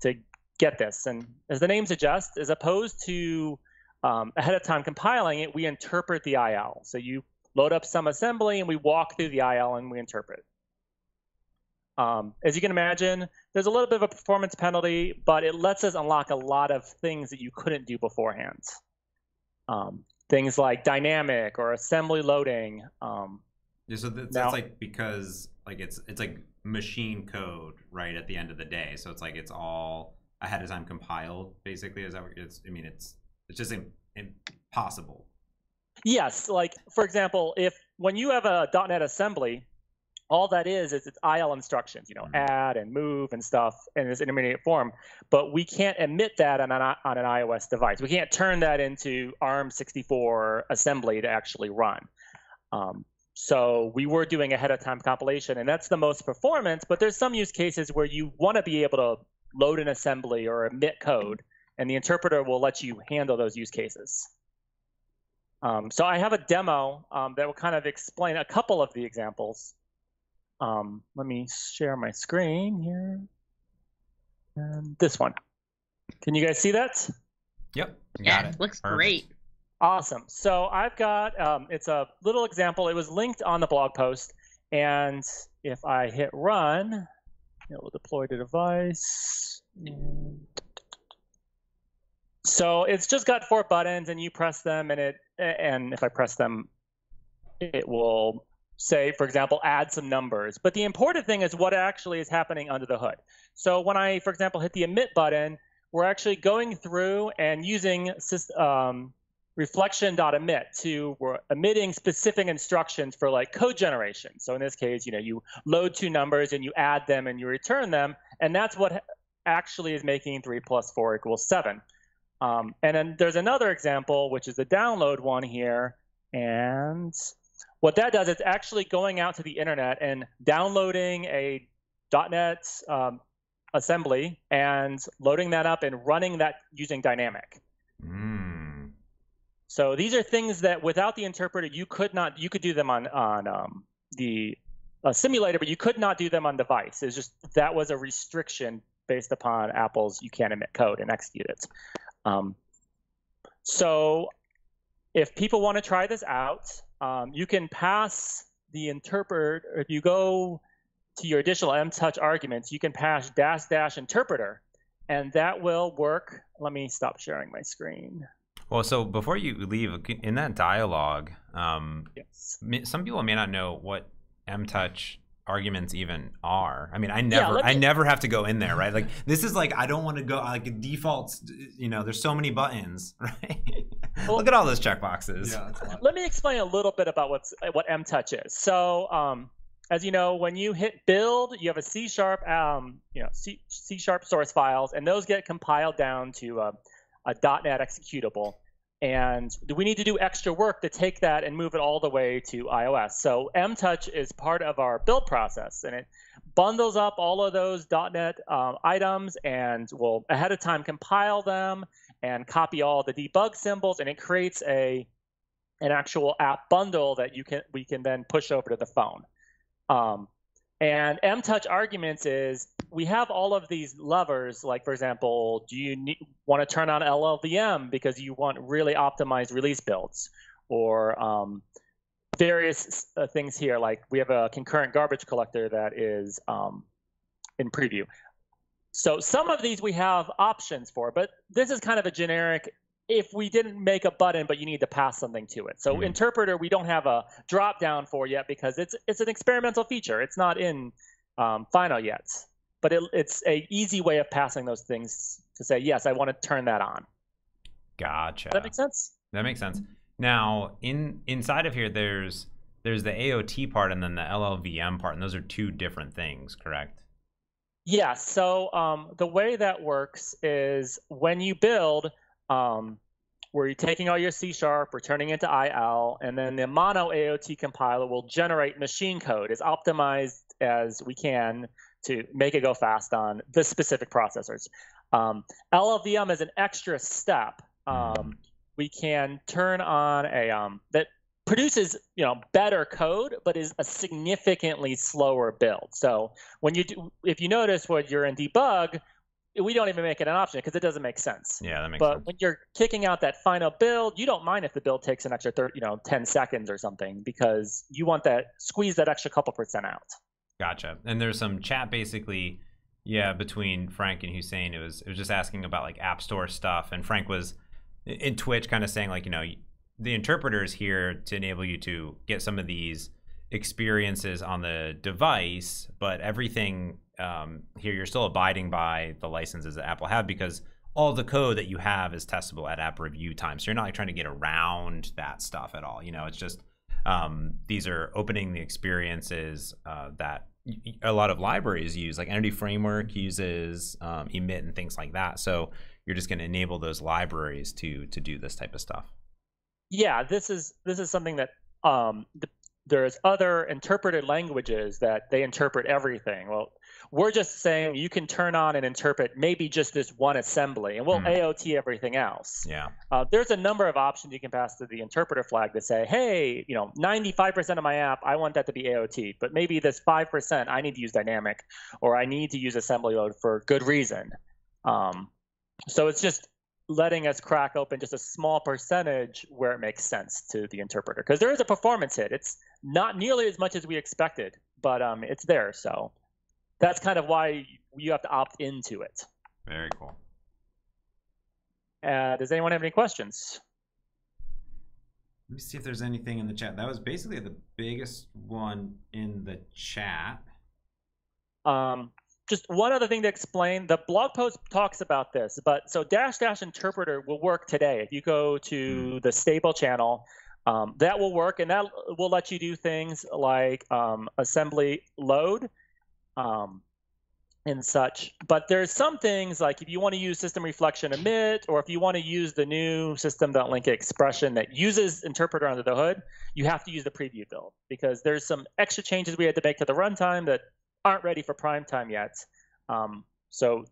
to get this. And as the name suggests, as opposed to ahead of time compiling it, we interpret the IL. So you load up some assembly and we walk through the IL and we interpret. As you can imagine, there's a little bit of a performance penalty, but it lets us unlock a lot of things that you couldn't do beforehand. Things like dynamic or assembly loading. Yeah, so that's like because like it's like machine code right at the end of the day. So it's like it's all ahead of time compiled basically. Is that what it's? I mean, it's just impossible. Yes, like for example, when you have a .NET assembly, all that is it's IL instructions, add and move and stuff in this intermediate form. But we can't emit that on an iOS device. We can't turn that into ARM64 assembly to actually run. So we were doing ahead of time compilation, and that's the most performance. But there's some use cases where you want to be able to load an assembly or emit code, and the interpreter will let you handle those use cases. So I have a demo that will kind of explain a couple of the examples. Let me share my screen here. And this one. Can you guys see that? Yep. Got it. Looks Perfect. Great. Awesome. So I've got, it's a little example. It was linked on the blog post. And if I hit run, it will deploy the device. So it's just got 4 buttons, and you press them, and if I press them, it will say, for example, add some numbers. But the important thing is what actually is happening under the hood. So when I, for example, hit the emit button, we're actually going through and using reflection.emit we're emitting specific instructions for like code generation. So in this case, you load 2 numbers and you add them and you return them. And that's what actually is making 3 + 4 = 7. And then there's another example, which is the download one here. And what that does, it's actually going out to the internet and downloading a .NET assembly and loading that up and running that using dynamic. So these are things that without the interpreter you could do them on simulator, but you could not do them on device. It's just that was a restriction based upon Apple's you can't emit code and execute it. So if people want to try this out, you can pass the interpreter. If you go to your additional mtouch arguments, you can pass -- interpreter, and that will work. Let me stop sharing my screen. Well, so before you leave, in that dialogue, Yes. some people may not know what mtouch arguments even are. I mean, I never have to go in there, right? Like, this is like, I don't want to go, like, defaults, you know, there's so many buttons, right? Well, look at all those checkboxes. Yeah, let me explain a little bit about what mtouch is. So, as you know, when you hit build, you have a C#, C# source files, and those get compiled down to a .NET executable. And we need to do extra work to take that and move it all the way to iOS. So mtouch is part of our build process, and it bundles up all of those .NET items, and will ahead of time compile them and copy all the debug symbols, and it creates an actual app bundle that we can then push over to the phone. And mtouch arguments is we have all of these levers, like, for example, do you want to turn on LLVM because you want really optimized release builds, or various things here, like we have a concurrent garbage collector that is in preview. So some of these we have options for, but this is kind of a generic, if we didn't make a button but you need to pass something to it. So interpreter we don't have a drop down for yet because it's an experimental feature. It's not in final yet, but it's a easy way of passing those things to say, yes, I want to turn that on. Gotcha. Does that make sense? That makes sense. Now, inside of here, there's the AOT part and then the LLVM part, and those are two different things, correct? Yeah. So the way that works is when you build, where you're taking all your C#, we're turning into IL, and then the mono AOT compiler will generate machine code as optimized as we can to make it go fast on the specific processors. LLVM is an extra step. We can turn on that produces better code, but is a significantly slower build. So if you notice when you're in debug, we don't even make it an option because it doesn't make sense. Yeah, that makes sense. But when you're kicking out that final build, you don't mind if the build takes an extra 10 seconds or something, because you want squeeze that extra couple % out. Gotcha. And there's some chat basically, between Frank and Hussein. It was just asking about like App Store stuff, and Frank was in Twitch kind of saying like, the interpreter is here to enable you to get some of these experiences on the device, but everything here you're still abiding by the licenses that Apple have, because all the code that you have is testable at app review time. So you're not like trying to get around that stuff at all. It's just these are opening the experiences that a lot of libraries use, like Entity Framework uses emit and things like that. So you're just going to enable those libraries to do this type of stuff. Yeah, this is something that there's other interpreted languages that they interpret everything. Well, we're just saying you can turn on and interpret maybe just this one assembly, and we'll AOT everything else. Yeah. There's a number of options you can pass to the interpreter flag to say, hey, 95% of my app, I want that to be AOT, but maybe this 5% I need to use dynamic, or I need to use assembly load for good reason. So it's just letting us crack open just a small percentage where it makes sense to the interpreter, because there is a performance hit. It's not nearly as much as we expected, but it's there. So that's kind of why you have to opt into it. Very cool. Does anyone have any questions? Let me see if there's anything in the chat. That was basically the biggest one in the chat. Just one other thing to explain. The blog post talks about this, but so -- interpreter will work today. If you go to the stable channel, that will work, and that will let you do things like assembly load and such. But there's some things like if you want to use system reflection emit, or if you want to use the new system.link expression that uses interpreter under the hood, you have to use the preview build, because there's some extra changes we had to make to the runtime that aren't ready for prime time yet. So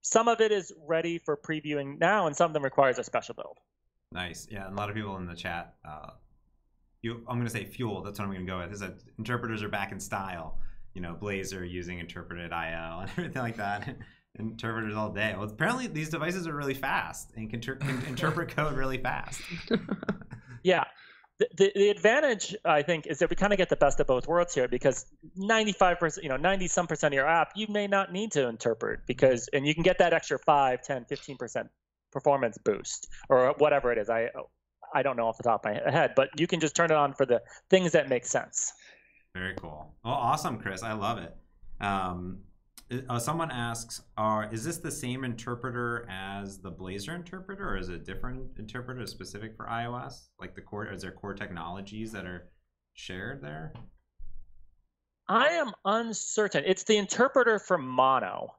some of it is ready for previewing now, and some of them requires a special build. Nice. Yeah, and a lot of people in the chat I'm gonna say fuel. That's what I'm gonna go with. Is that interpreters are back in style. You know, Blazor using interpreted IL and everything like that. Interpreters all day. Well, apparently these devices are really fast and can interpret code really fast. Yeah. The advantage, I think, is that we kind of get the best of both worlds here, because 95%, 90-some% of your app, you may not need to interpret, and you can get that extra 5, 10, 15% performance boost or whatever it is. I don't know off the top of my head, but you can just turn it on for the things that make sense. Very cool. Well, awesome, Chris. I love it. Someone asks, is this the same interpreter as the Blazor interpreter, or is it a different interpreter specific for iOS? Like is there core technologies that are shared there? I am uncertain. It's the interpreter for Mono.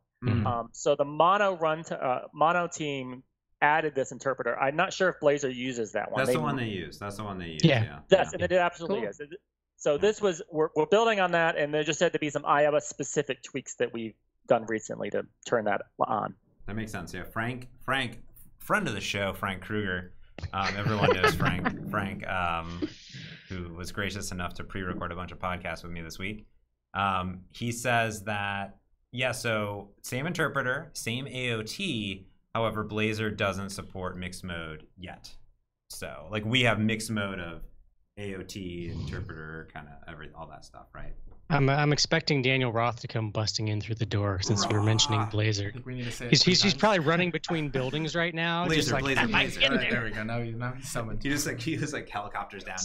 So the Mono team added this interpreter. I'm not sure if Blazor uses that one. That's the one they use. Yeah. Yes, and it absolutely is. So this was we're building on that, and there just had to be some iOS specific tweaks that we've done recently to turn that on. That makes sense. Yeah, Frank, friend of the show, Frank Kruger. Everyone knows Frank, who was gracious enough to pre-record a bunch of podcasts with me this week. He says that so same interpreter, same AOT. However, Blazor doesn't support mixed mode yet. So like we have mixed mode of AOT, interpreter, kind of all that stuff, right? I'm expecting Daniel Roth to come busting in through the door since we were mentioning Blazor. I think we need to say he's probably running between buildings right now. Blazor, just like, Blazor. Right, there we go. Now he's summoned. He just like helicopters down.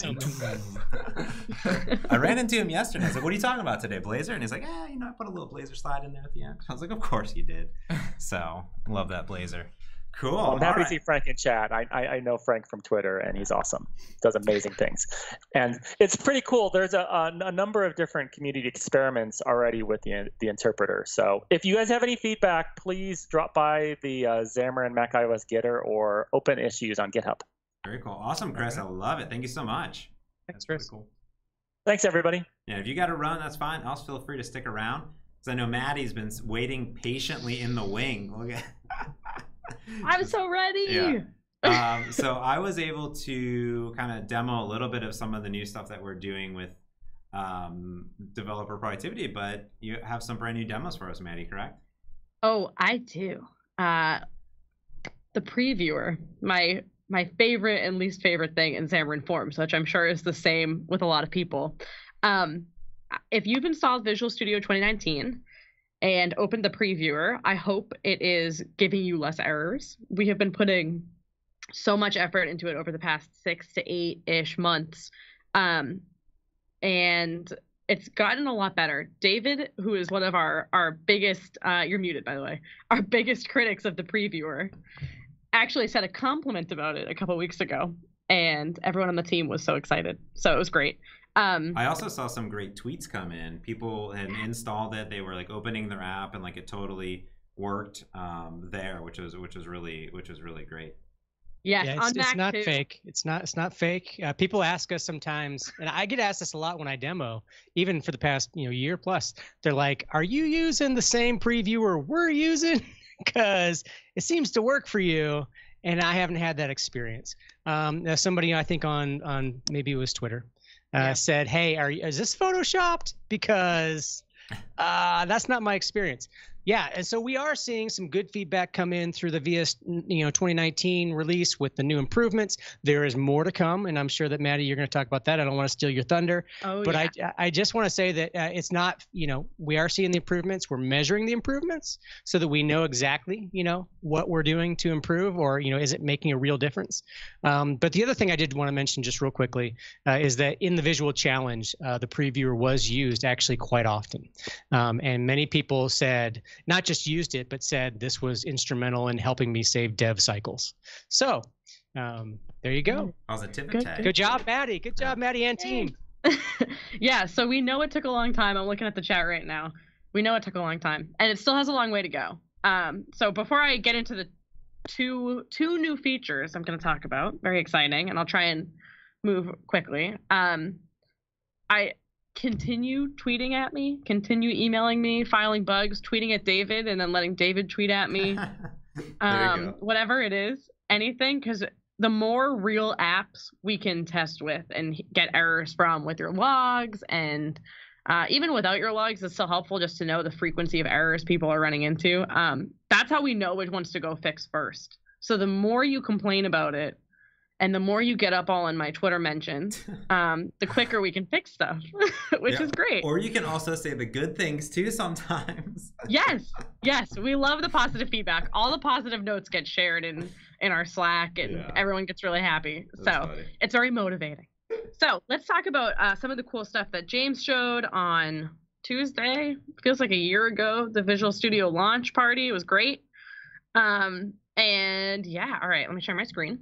I ran into him yesterday. I was like, "What are you talking about today, Blazor?" And he's like, I put a little Blazor slide in there at the end. I was like, "Of course you did." So love that Blazor. Cool. Well, I'm happy to see Frank in chat. I know Frank from Twitter, and he's awesome. Does amazing things. And it's pretty cool. There's a number of different community experiments already with the interpreter. So if you guys have any feedback, please drop by the Xamarin Mac iOS Gitter or open issues on GitHub. Very cool. Awesome, Chris. I love it. Thank you so much. Thanks, Chris. Really cool. Thanks, everybody. Yeah, if you got to run, that's fine. Also, feel free to stick around, because I know Maddie's been waiting patiently in the wing. Look at I'm so ready. Yeah. So I was able to kind of demo a little bit of some of the new stuff that we're doing with developer productivity, but you have some brand new demos for us, Maddie, correct? Oh, I do. The previewer, my favorite and least favorite thing in Xamarin.Forms, which I'm sure is the same with a lot of people. If you've installed Visual Studio 2019 and opened the previewer, I hope it is giving you less errors. We have been putting so much effort into it over the past 6 to 8-ish months. And it's gotten a lot better. David, who is one of our biggest, you're muted, by the way, our biggest critics of the previewer, actually said a compliment about it a couple weeks ago. And everyone on the team was so excited. So it was great. I also saw some great tweets come in. People had installed it. They were like opening their app, and like it totally worked there, which was really great. Yes, yeah, it's not fake. It's not fake. People ask us sometimes, and I get asked this a lot when I demo, even for the past year plus. They're like, "Are you using the same previewer we're using? Because it seems to work for you." And I haven't had that experience. Somebody, I think on maybe it was Twitter, said, "Hey, is this photoshopped? Because that's not my experience." Yeah, and so we are seeing some good feedback come in through the VS 2019 release with the new improvements. There is more to come, and I'm sure that Maddie, you're going to talk about that. I don't want to steal your thunder, but I just want to say that it's not, we are seeing the improvements. We're measuring the improvements so that we know exactly, what we're doing to improve, or is it making a real difference? But the other thing I did want to mention just real quickly is that in the visual challenge, the previewer was used actually quite often, and many people said, not just used it, but said this was instrumental in helping me save dev cycles. So there you go. Positivity. Good job, Maddie. Good job, Maddie and team. Yeah, so we know it took a long time. I'm looking at the chat right now. We know it took a long time, and it still has a long way to go. So before I get into the two new features I'm going to talk about, very exciting, and I'll try and move quickly. I continue tweeting at me, continue emailing me, filing bugs, tweeting at David, and then letting David tweet at me. Whatever it is, anything, because the more real apps we can test with and get errors from with your logs, and even without your logs, it's still helpful just to know the frequency of errors people are running into. That's how we know which ones to go fix first. So the more you complain about it, and the more you get up all in my Twitter mentions, the quicker we can fix stuff, which is great. Or you can also say the good things too sometimes. Yes, we love the positive feedback. All the positive notes get shared in our Slack, and everyone gets really happy. That's funny. It's very motivating. So let's talk about some of the cool stuff that James showed on Tuesday. Feels like a year ago. The Visual Studio launch party. It was great. And yeah, all right, let me share my screen.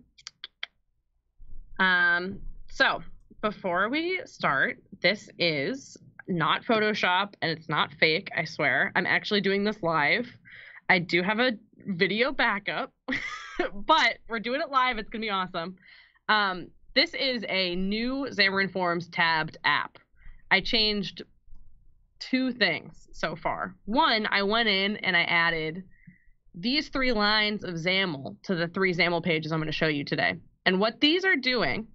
So before we start, this is not Photoshop and it's not fake, I swear. I'm actually doing this live. I do have a video backup, but we're doing it live. It's gonna be awesome. This is a new Xamarin.Forms tabbed app. I changed 2 things so far. One, I went in and I added these 3 lines of XAML to the 3 XAML pages I'm going to show you today. And what these are doing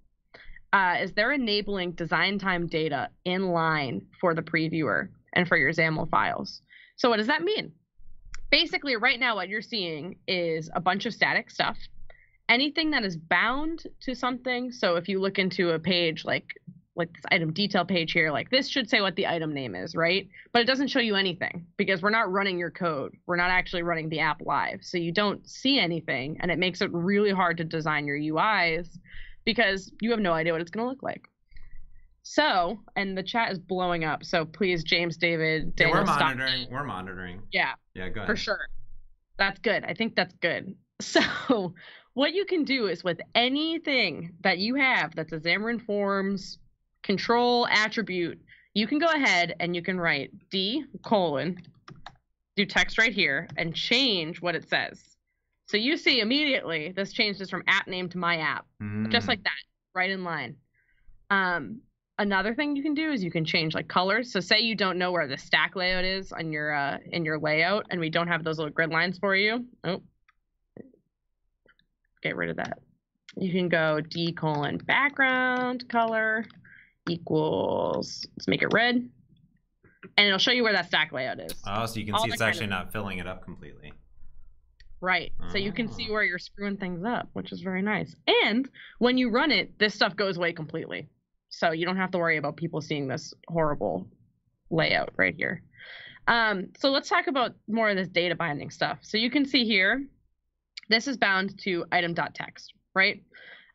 is they're enabling design time data in line for the previewer and for your XAML files. So what does that mean? Basically, right now what you're seeing is a bunch of static stuff. Anything that is bound to something, so if you look into a page like this item detail page here, like this should say what the item name is, right? But it doesn't show you anything because we're not running your code. We're not actually running the app live. So you don't see anything, and it makes it really hard to design your UIs because you have no idea what it's going to look like. So, and the chat is blowing up. So please, James, David, Daniel, we're stop. We're monitoring. Yeah. Yeah, go ahead. For sure. That's good. I think that's good. So what you can do is with anything that you have that's a Xamarin.Forms control attribute, you can go ahead and you can write D:, do text right here, and change what it says. So you see immediately this changes from app name to my app, just like that, right in line. Another thing you can do is you can change like colors. So say you don't know where the stack layout is on your in your layout, and we don't have those little grid lines for you. Oh, get rid of that. You can go D:, background color equals, let's make it red, and it'll show you where that stack layout is. Oh, so you can see it's actually not filling it up completely. Right. So you can see where you're screwing things up, which is very nice. And when you run it, this stuff goes away completely. So you don't have to worry about people seeing this horrible layout right here. So let's talk about more of this data binding stuff. So you can see here, this is bound to item.txt, right?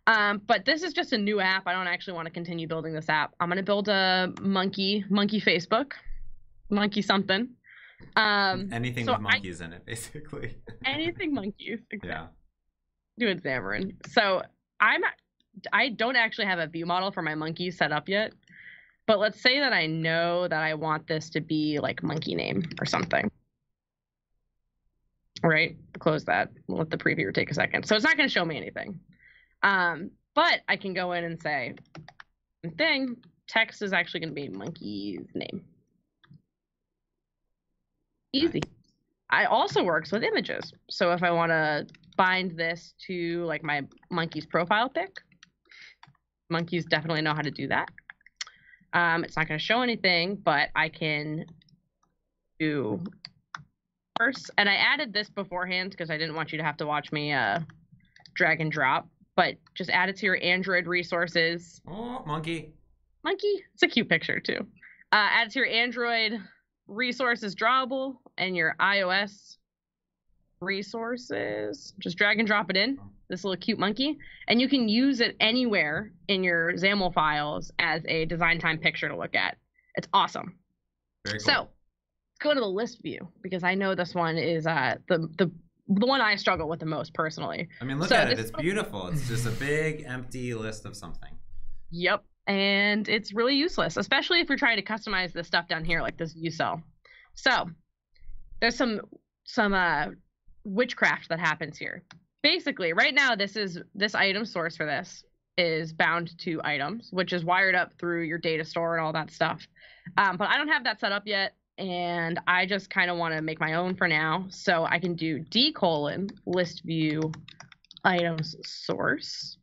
But this is just a new app. I don't actually want to continue building this app. I'm going to build a monkey Facebook, monkey something. Anything with monkeys in it, basically. Anything monkeys, exactly. Yeah. Do it, Xamarin. So I don't actually have a view model for my monkey set up yet, but let's say that I know that I want this to be like monkey name or something. All right, close that. We'll let the previewer take a second. So it's not going to show me anything. But I can go in and say, text is actually going to be monkey's name. Easy. It also works with images. So if I want to bind this to like my monkey's profile pic, monkeys definitely know how to do that. It's not going to show anything, but I can do first. And I added this beforehand because I didn't want you to have to watch me drag and drop. But just add it to your Android resources. Oh, monkey. Monkey. It's a cute picture too. Add it to your Android resources drawable and your iOS resources. Just drag and drop it in, this little cute monkey. And you can use it anywhere in your XAML files as a design time picture to look at. It's awesome. Very cool. So let's go to the list view because I know this one is the one I struggle with the most personally. I mean, look at it. It's beautiful. It's just a big empty list of something. Yep. And it's really useless, especially if you're trying to customize this stuff down here like this view cell. So there's some witchcraft that happens here. Basically, right now, this item source for this is bound to items, which is wired up through your data store and all that stuff. But I don't have that set up yet. And I just kind of want to make my own for now. So I can do D:, list view items source.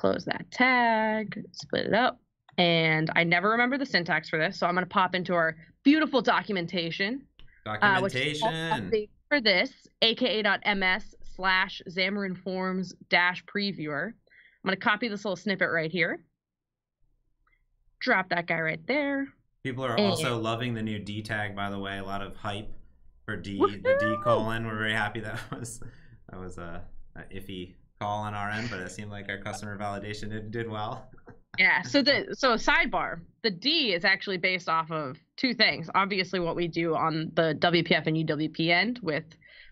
close that tag, split it up. And I never remember the syntax for this, so I'm going to pop into our beautiful documentation. Documentation. For this, aka.ms/Xamarin.Forms-previewer. I'm going to copy this little snippet right here. Drop that guy right there. People are also loving the new D tag, by the way. A lot of hype for D, the D colon. We're very happy that was a iffy call on our end, but it seemed like our customer validation did well. Yeah. So sidebar, the D is actually based off of two things. Obviously, what we do on the WPF and UWP end with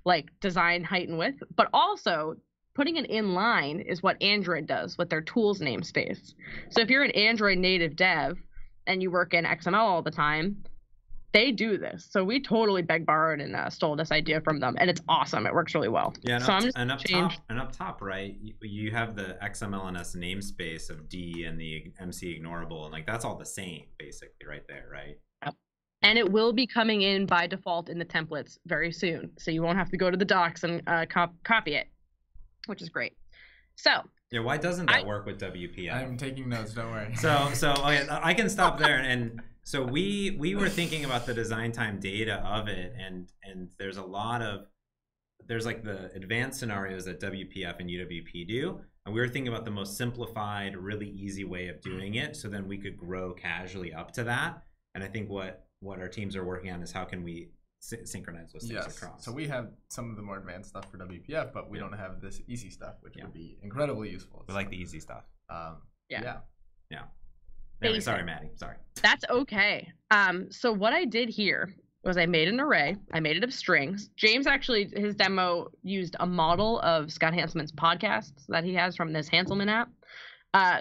like design height and width, but also putting it in line is what Android does with their tools namespace. So if you're an Android native dev and you work in XML all the time, they do this. So we totally begged, borrowed, and stole this idea from them, and it's awesome. It works really well. Yeah, so up top, right? You have the XMLNS namespace of D and the MC ignorable, and like that's all the same basically, right there, right? Yep. And it will be coming in by default in the templates very soon, so you won't have to go to the docs and copy it, which is great. So yeah, why doesn't that work with WPF? I'm taking notes. Don't worry. So okay, I can stop there and. So we were thinking about the design time data of it, and there's like the advanced scenarios that WPF and UWP do, and we were thinking about the most simplified, really easy way of doing it, so then we could grow casually up to that. And I think what our teams are working on is how can we synchronize those things across. So we have some of the more advanced stuff for WPF, but we don't have this easy stuff, which would be incredibly useful. We like the easy stuff. Yeah. Anyway, sorry, Maddie. Sorry. That's okay. So what I did here was I made an array. I made it of strings. James actually, his demo used a model of Scott Hanselman's podcasts that he has from this Hanselman app.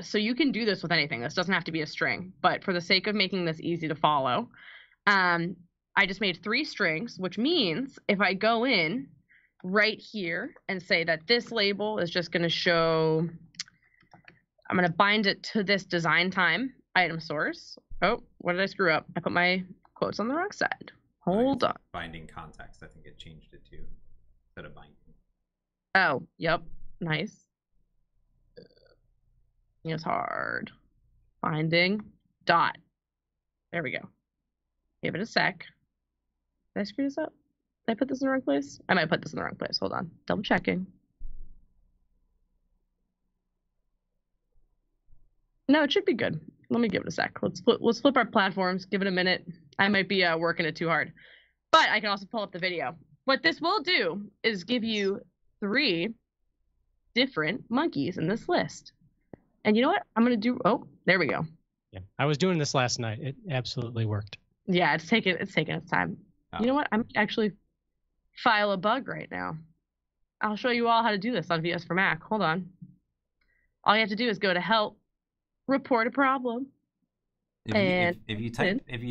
So you can do this with anything. This doesn't have to be a string. But for the sake of making this easy to follow, I just made 3 strings, which means if I go in right here and say that this label is just going to show, I'm going to bind it to this design time item source. Oh, what did I screw up? I put my quotes on the wrong side. Hold on. Binding context. I think it changed it to instead of binding. Oh, yep. Nice. It's hard. Binding dot. There we go. Give it a sec. Did I screw this up? Did I put this in the wrong place? I might put this in the wrong place. Hold on. Double checking. No, it should be good. Let me give it a sec. Let's flip our platforms. Give it a minute. I might be working it too hard. But I can also pull up the video. What this will do is give you 3 different monkeys in this list. And you know what? I'm going to do... Oh, there we go. Yeah, I was doing this last night. It absolutely worked. Yeah, it's taking its time. Oh. You know what? I'm actually file a bug right now. I'll show you all how to do this on VS for Mac. Hold on. All you have to do is go to Help, report a problem. If you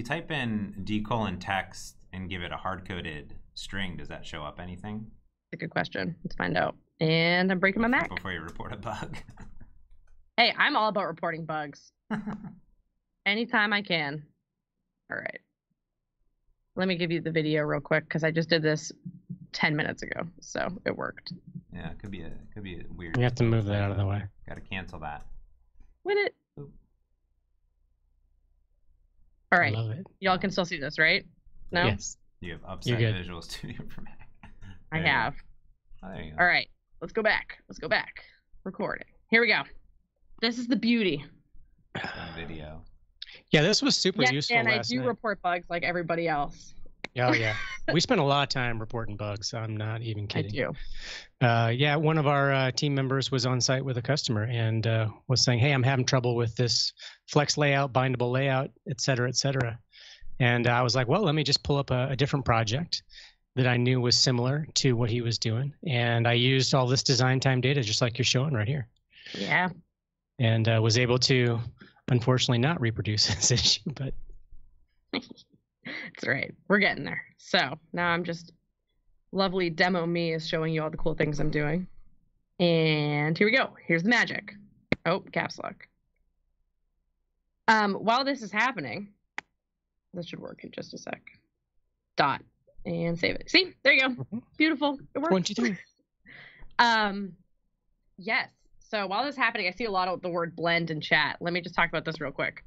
type in d:\text and give it a hard-coded string, does that show up anything? That's a good question. Let's find out. And I'm breaking my Mac. Before you report a bug. Hey, I'm all about reporting bugs. Anytime I can. All right. Let me give you the video real quick because I just did this 10 minutes ago, so it worked. Yeah, it could be a weird. You have to move that out of the way. Got to cancel that. Win it. All right. Love it. Y'all can still see this, right? No? Yes. You have Upside Visual Studio for Mac. I have. Oh, there you go. All right. Let's go back. Recording. Here we go. This is the beauty. Video. Yeah, this was super useful last night. And I do report bugs like everybody else. Oh, yeah. We spent a lot of time reporting bugs. I'm not even kidding. I do. Yeah, one of our team members was on site with a customer and was saying, hey, I'm having trouble with this flex layout, bindable layout, et cetera, et cetera. And I was like, well, let me just pull up a different project that I knew was similar to what he was doing. And I used all this design time data, just like you're showing right here. Yeah. And was able to, unfortunately, not reproduce this issue, but... That's right. We're getting there. So now I'm just lovely demo me is showing you all the cool things I'm doing. And here we go. Here's the magic. Oh, caps lock. While this is happening, this should work in just a sec. Dot and save it. See, there you go. Beautiful. It works. 1, 2, 3. Yes. So while this is happening, I see a lot of the word blend in chat. Let me just talk about this real quick.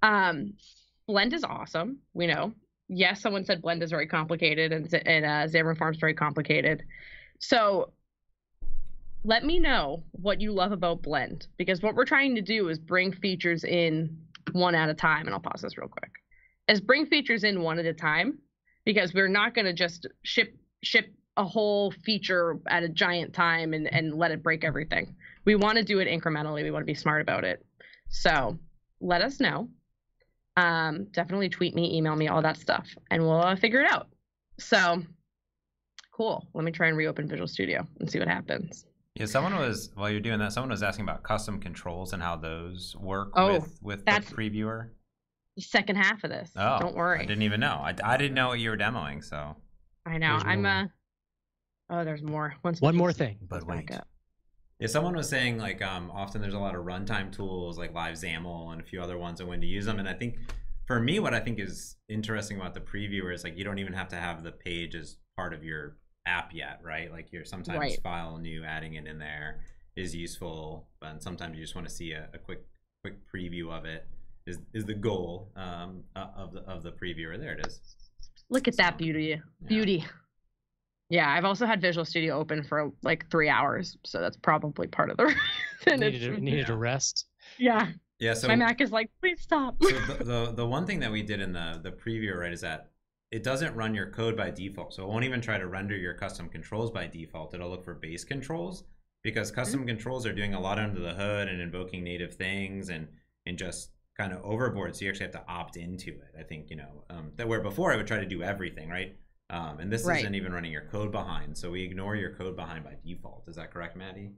Blend is awesome. We know. Yes, someone said blend is very complicated, and Xamarin.Forms very complicated. So let me know what you love about blend, because what we're trying to do is bring features in one at a time. And I'll pause this real quick. Is bring features in one at a time, because we're not going to just ship a whole feature at a giant time and let it break everything. We want to do it incrementally. We want to be smart about it. So let us know. Definitely tweet me, email me, all that stuff, and we'll figure it out. So cool. Let me try and reopen Visual Studio and see what happens. Yeah, while you're doing that, someone was asking about custom controls and how those work with the previewer. The second half of this. Oh, don't worry. I didn't even know. I didn't know what you were demoing, so. I know. There's more. One more thing. But wait. Yeah, someone was saying like often there's a lot of runtime tools like Live XAML and a few other ones and when to use them. And I think for me, what I think is interesting about the previewer is like you don't even have to have the page as part of your app yet, right? Like you're sometimes file new, adding it in there is useful, and sometimes you just want to see a quick preview of it. Is the goal of the previewer. There it is. Look at that beauty. Beauty. Yeah, I've also had Visual Studio open for like 3 hours, so that's probably part of the reason. Needed a rest. Yeah. Yeah. So my Mac is like, please stop. So the one thing that we did in the previewer, right, is that it doesn't run your code by default. So it won't even try to render your custom controls by default. It'll look for base controls, because custom controls are doing a lot under the hood and invoking native things and just kind of overboard. So you actually have to opt into it. I think, that where before I would try to do everything, right? And this isn't even running your code behind. So we ignore your code behind by default. Is that correct, Maddie?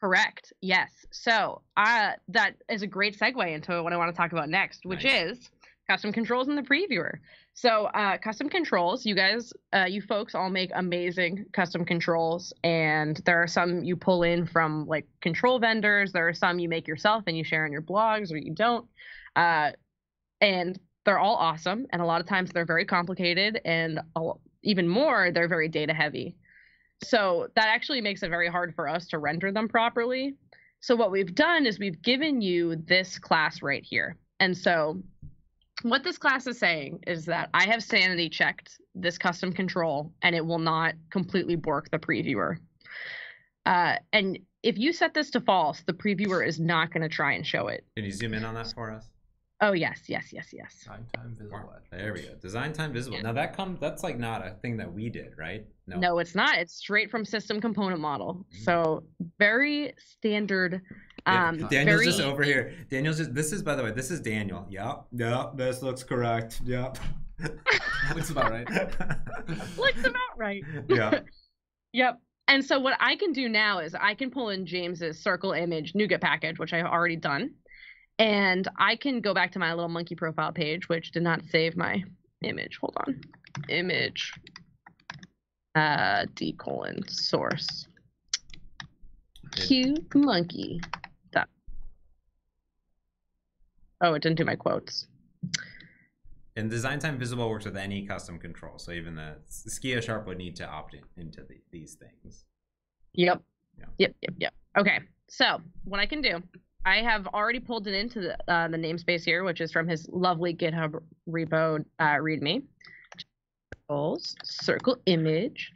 Correct. Yes. So that is a great segue into what I want to talk about next, which is custom controls in the previewer. So custom controls, you guys, you folks all make amazing custom controls. And there are some you pull in from like control vendors. There are some you make yourself and you share on your blogs, or you don't. And they're all awesome. And a lot of times they're very complicated, and even more, they're very data heavy. So that actually makes it very hard for us to render them properly. So what we've done is we've given you this class right here. And so what this class is saying is that I have sanity checked this custom control, and it will not completely bork the previewer. And if you set this to false, the previewer is not going to try and show it. Can you zoom in on that for us? Oh, yes. Design time visible. There we go. Design time visible. Now that's like not a thing that we did, right? No, it's not. It's straight from system component model. So very standard. Daniel's just over here. This is, by the way, this is Daniel. Yep, this looks correct. Yep. Looks about right. Looks about right. Yeah. Yep. And so what I can do now is I can pull in James's circle image NuGet package, which I've already done. And I can go back to my little monkey profile page, which did not save my image. Hold on. Image :source. Cute monkey. Oh, it didn't do my quotes. And design time visible works with any custom control. So even the Skia Sharp would need to opt into these things. Yep. Yep. Okay. So what I can do, I have already pulled it into the namespace here, which is from his lovely GitHub repo README. Circle image,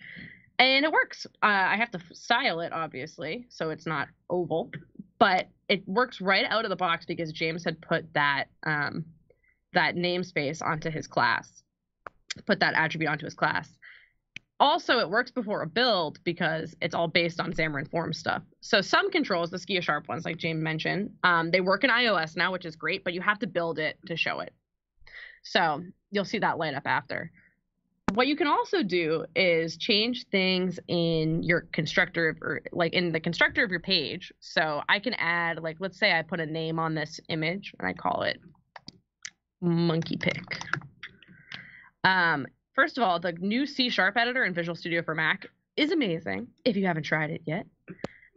and it works. I have to style it, obviously, so it's not oval, but it works right out of the box because James had put that that namespace onto his class, put that attribute onto his class. Also, it works before a build because it's all based on Xamarin.Forms stuff. So some controls, the Skia Sharp ones, like James mentioned, they work in iOS now, which is great, but you have to build it to show it. So you'll see that light up after. What you can also do is change things in your constructor, or like in the constructor of your page. So I can add, like, let's say I put a name on this image and I call it monkey pic. First of all, the new C# editor in Visual Studio for Mac is amazing if you haven't tried it yet.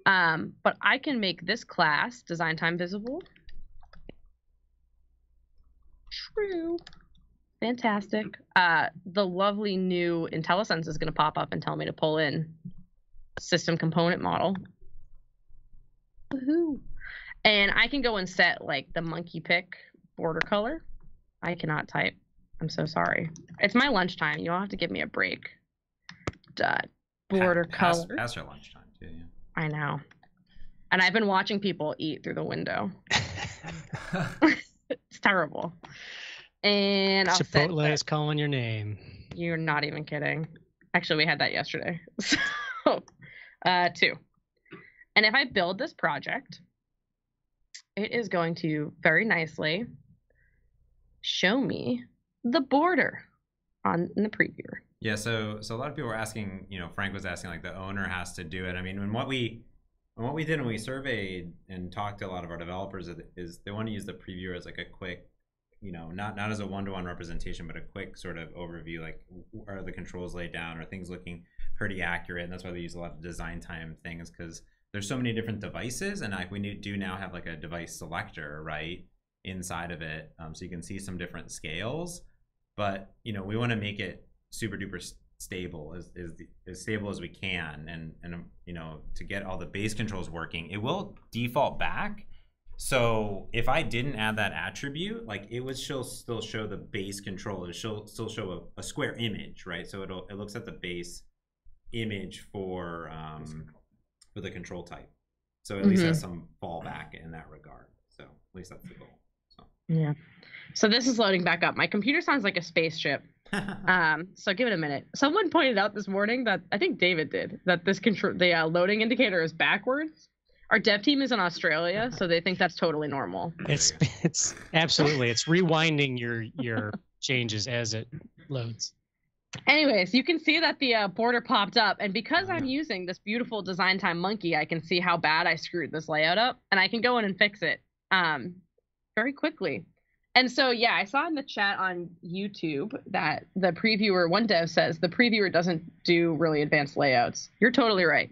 But I can make this class design time visible. True. Fantastic. The lovely new IntelliSense is going to pop up and tell me to pull in system component model. Woohoo. And I can go and set like the monkey pick border color. I cannot type. I'm so sorry. It's my lunchtime. You'll have to give me a break. Border color. Past your lunchtime too. Yeah. I know. And I've been watching people eat through the window. It's terrible. And I'll Chipotle is calling your name. You're not even kidding. Actually, we had that yesterday. So, 2. And if I build this project, it is going to very nicely show me the border in the previewer. Yeah, so a lot of people were asking, Frank was asking, like, the owner has to do it. I mean, what we did when we surveyed and talked to a lot of our developers is they want to use the previewer as like a quick, not as a one-to-one representation, but a quick sort of overview, like, are the controls laid down, are things looking pretty accurate? And that's why they use a lot of design time things, because there's so many different devices, and like we do now have like a device selector right inside of it, so you can see some different scales. But we want to make it super duper stable, as stable as we can, and to get all the base controls working. It will default back. So if I didn't add that attribute, like it would still show the base control. It still show a square image, right? So it looks at the base image for the control type. So at least has some fallback in that regard. So at least that's the goal. So. Yeah. So this is loading back up. My computer sounds like a spaceship. So give it a minute. Someone pointed out this morning that I think David did that the loading indicator is backwards. Our dev team is in Australia, so they think that's totally normal. It's absolutely. It's rewinding your changes as it loads. Anyways, you can see that the border popped up, and because I'm using this beautiful design time monkey, I can see how bad I screwed this layout up, and I can go in and fix it very quickly. And so, yeah, I saw in the chat on YouTube that the previewer, one dev says the previewer doesn't do really advanced layouts. You're totally right.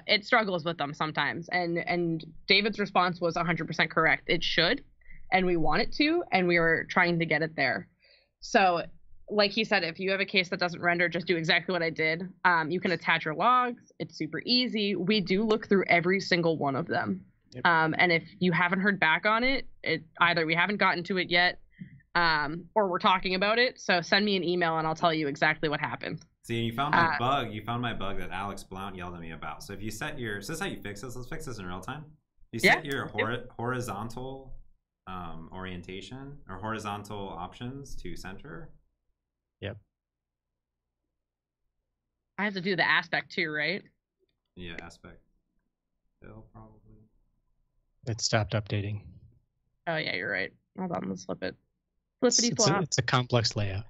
It struggles with them sometimes. And David's response was 100% correct. It should, and we want it to, and we are trying to get it there. So, like he said, if you have a case that doesn't render, just do exactly what I did. You can attach your logs. It's super easy. We do look through every single one of them. Yep. And if you haven't heard back on it, either we haven't gotten to it yet, or we're talking about it. So send me an email and I'll tell you exactly what happened. See, you found my bug. You found my bug that Alex Blount yelled at me about. So if you set so this is how you fix this. Let's fix this in real time. You set your horizontal orientation or horizontal options to center. Yep. I have to do the aspect too, right? Yeah, aspect. Still probably. It stopped updating. Oh yeah, you're right. Hold on, let's flip it. Flippity flop. It's a complex layout.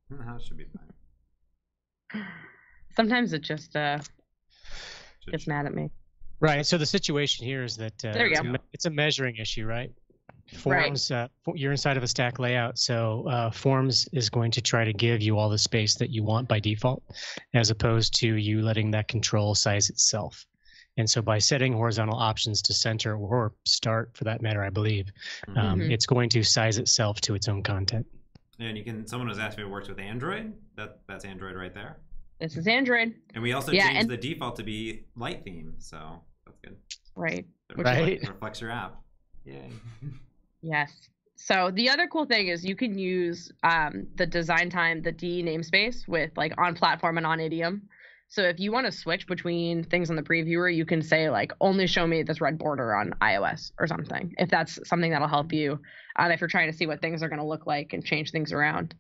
That should be fine. Sometimes it just gets mad at me. Right. So the situation here is that there you go. It's a measuring issue, right? Forms, you're inside of a stack layout, so Forms is going to try to give you all the space that you want by default, as opposed to you letting that control size itself. And so by setting horizontal options to center or start, for that matter, I believe, it's going to size itself to its own content. And someone was asking if it works with Android. That's Android right there. This is Android. And we also changed the default to be light theme, so that's good. Right. It reflects your app. Yay. Yes. So the other cool thing is you can use the design time, the D namespace with like on platform and on idiom. So if you want to switch between things on the previewer, you can say like only show me this red border on iOS or something. If that's something that'll help you if you're trying to see what things are going to look like and change things around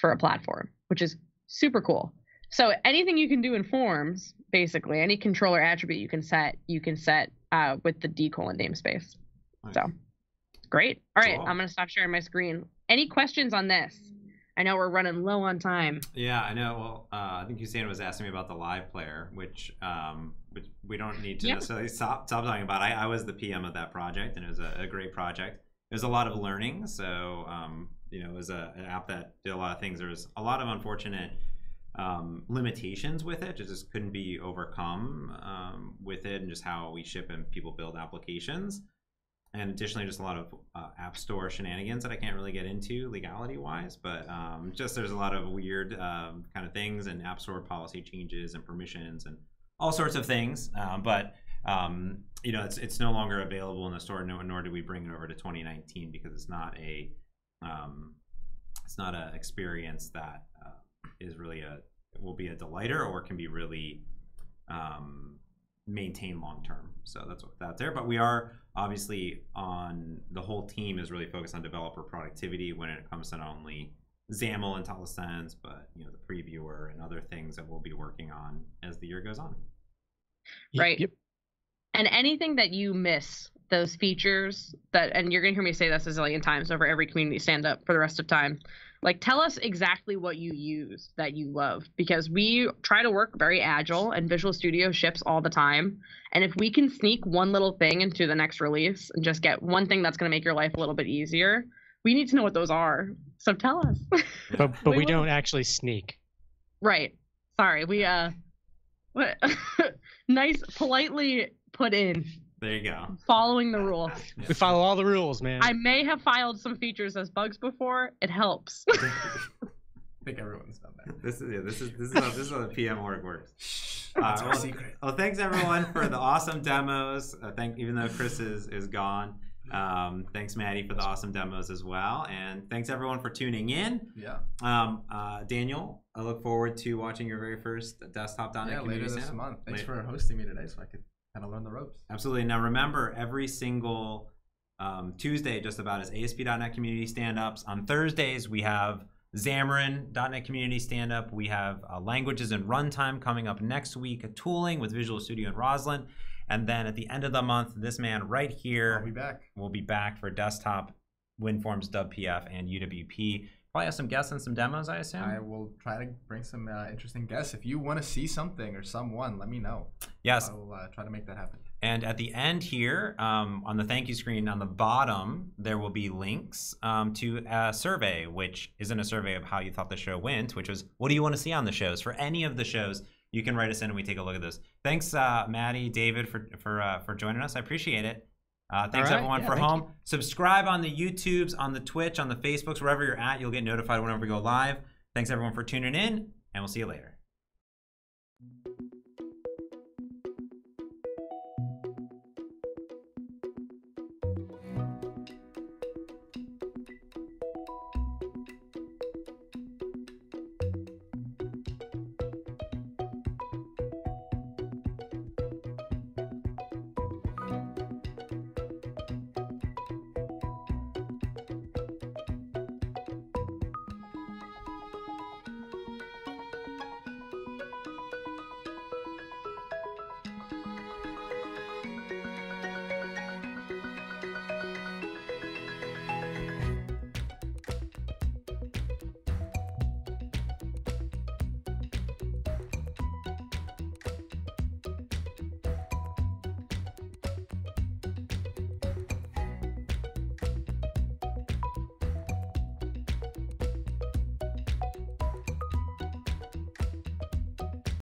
for a platform, which is super cool. So anything you can do in Forms, basically any controller attribute you can set with the D : namespace. Nice. So great. All right, cool. I'm going to stop sharing my screen. Any questions on this? I know we're running low on time. Yeah, I know. Well, I think Hussein was asking me about the live player, which we don't need to necessarily stop talking about. I was the PM of that project, and it was a great project. It was a lot of learning. So, it was an app that did a lot of things. There was a lot of unfortunate limitations with it. It just couldn't be overcome with it, and just how we ship and people build applications. And additionally, just a lot of App Store shenanigans that I can't really get into legality-wise, but just there's a lot of weird kind of things and App Store policy changes and permissions and all sorts of things. But you know, it's no longer available in the store, nor do we bring it over to 2019 because it's not a experience that is really will be a delighter or can be really maintained long term. So that's there. But we are obviously the whole team is really focused on developer productivity when it comes to not only XAML and IntelliSense, but you know, the previewer and other things that we'll be working on as the year goes on. Right. Yep. And anything that you miss, those features and you're gonna hear me say this a zillion times over every community stand-up for the rest of time. Like, tell us exactly what you use that you love, because we try to work very agile and Visual Studio ships all the time. And if we can sneak one little thing into the next release and just get one thing that's going to make your life a little bit easier, we need to know what those are. So tell us. But we don't actually sneak. Right. Sorry. We, nice, politely put in. There you go. Following the rules. We follow all the rules, man. I may have filed some features as bugs before. It helps. I think everyone's done that. This is how the PM org works. That's our secret. Well, thanks everyone for the awesome demos. Even though Chris is gone. Thanks, Maddie, for the awesome demos as well, and thanks everyone for tuning in. Yeah. Daniel, I look forward to watching your very first desktop.NET community later this stand-up. month. Thanks for hosting me today, so I could kind of learn the ropes. Absolutely. Now remember, every single Tuesday, just about, is ASP.NET community stand-ups. On Thursdays, we have Xamarin.NET community stand-up. We have languages and runtime coming up next week, tooling with Visual Studio and Roslyn. And then at the end of the month, this man right here will be back for desktop, WinForms, WPF, and UWP. Probably have some guests and some demos, I assume. I will try to bring some interesting guests. If you want to see something or someone, let me know. Yes. I will try to make that happen. And at the end here, on the thank you screen on the bottom, there will be links to a survey, which isn't a survey of how you thought the show went, which was, what do you want to see on the shows? For any of the shows, you can write us in and we take a look at this. Thanks, Maddie, David, for joining us. I appreciate it. Thanks everyone for home. Subscribe on the YouTubes, on the Twitch, on the Facebooks, wherever you're at. You'll get notified whenever we go live. Thanks everyone for tuning in, and we'll see you later.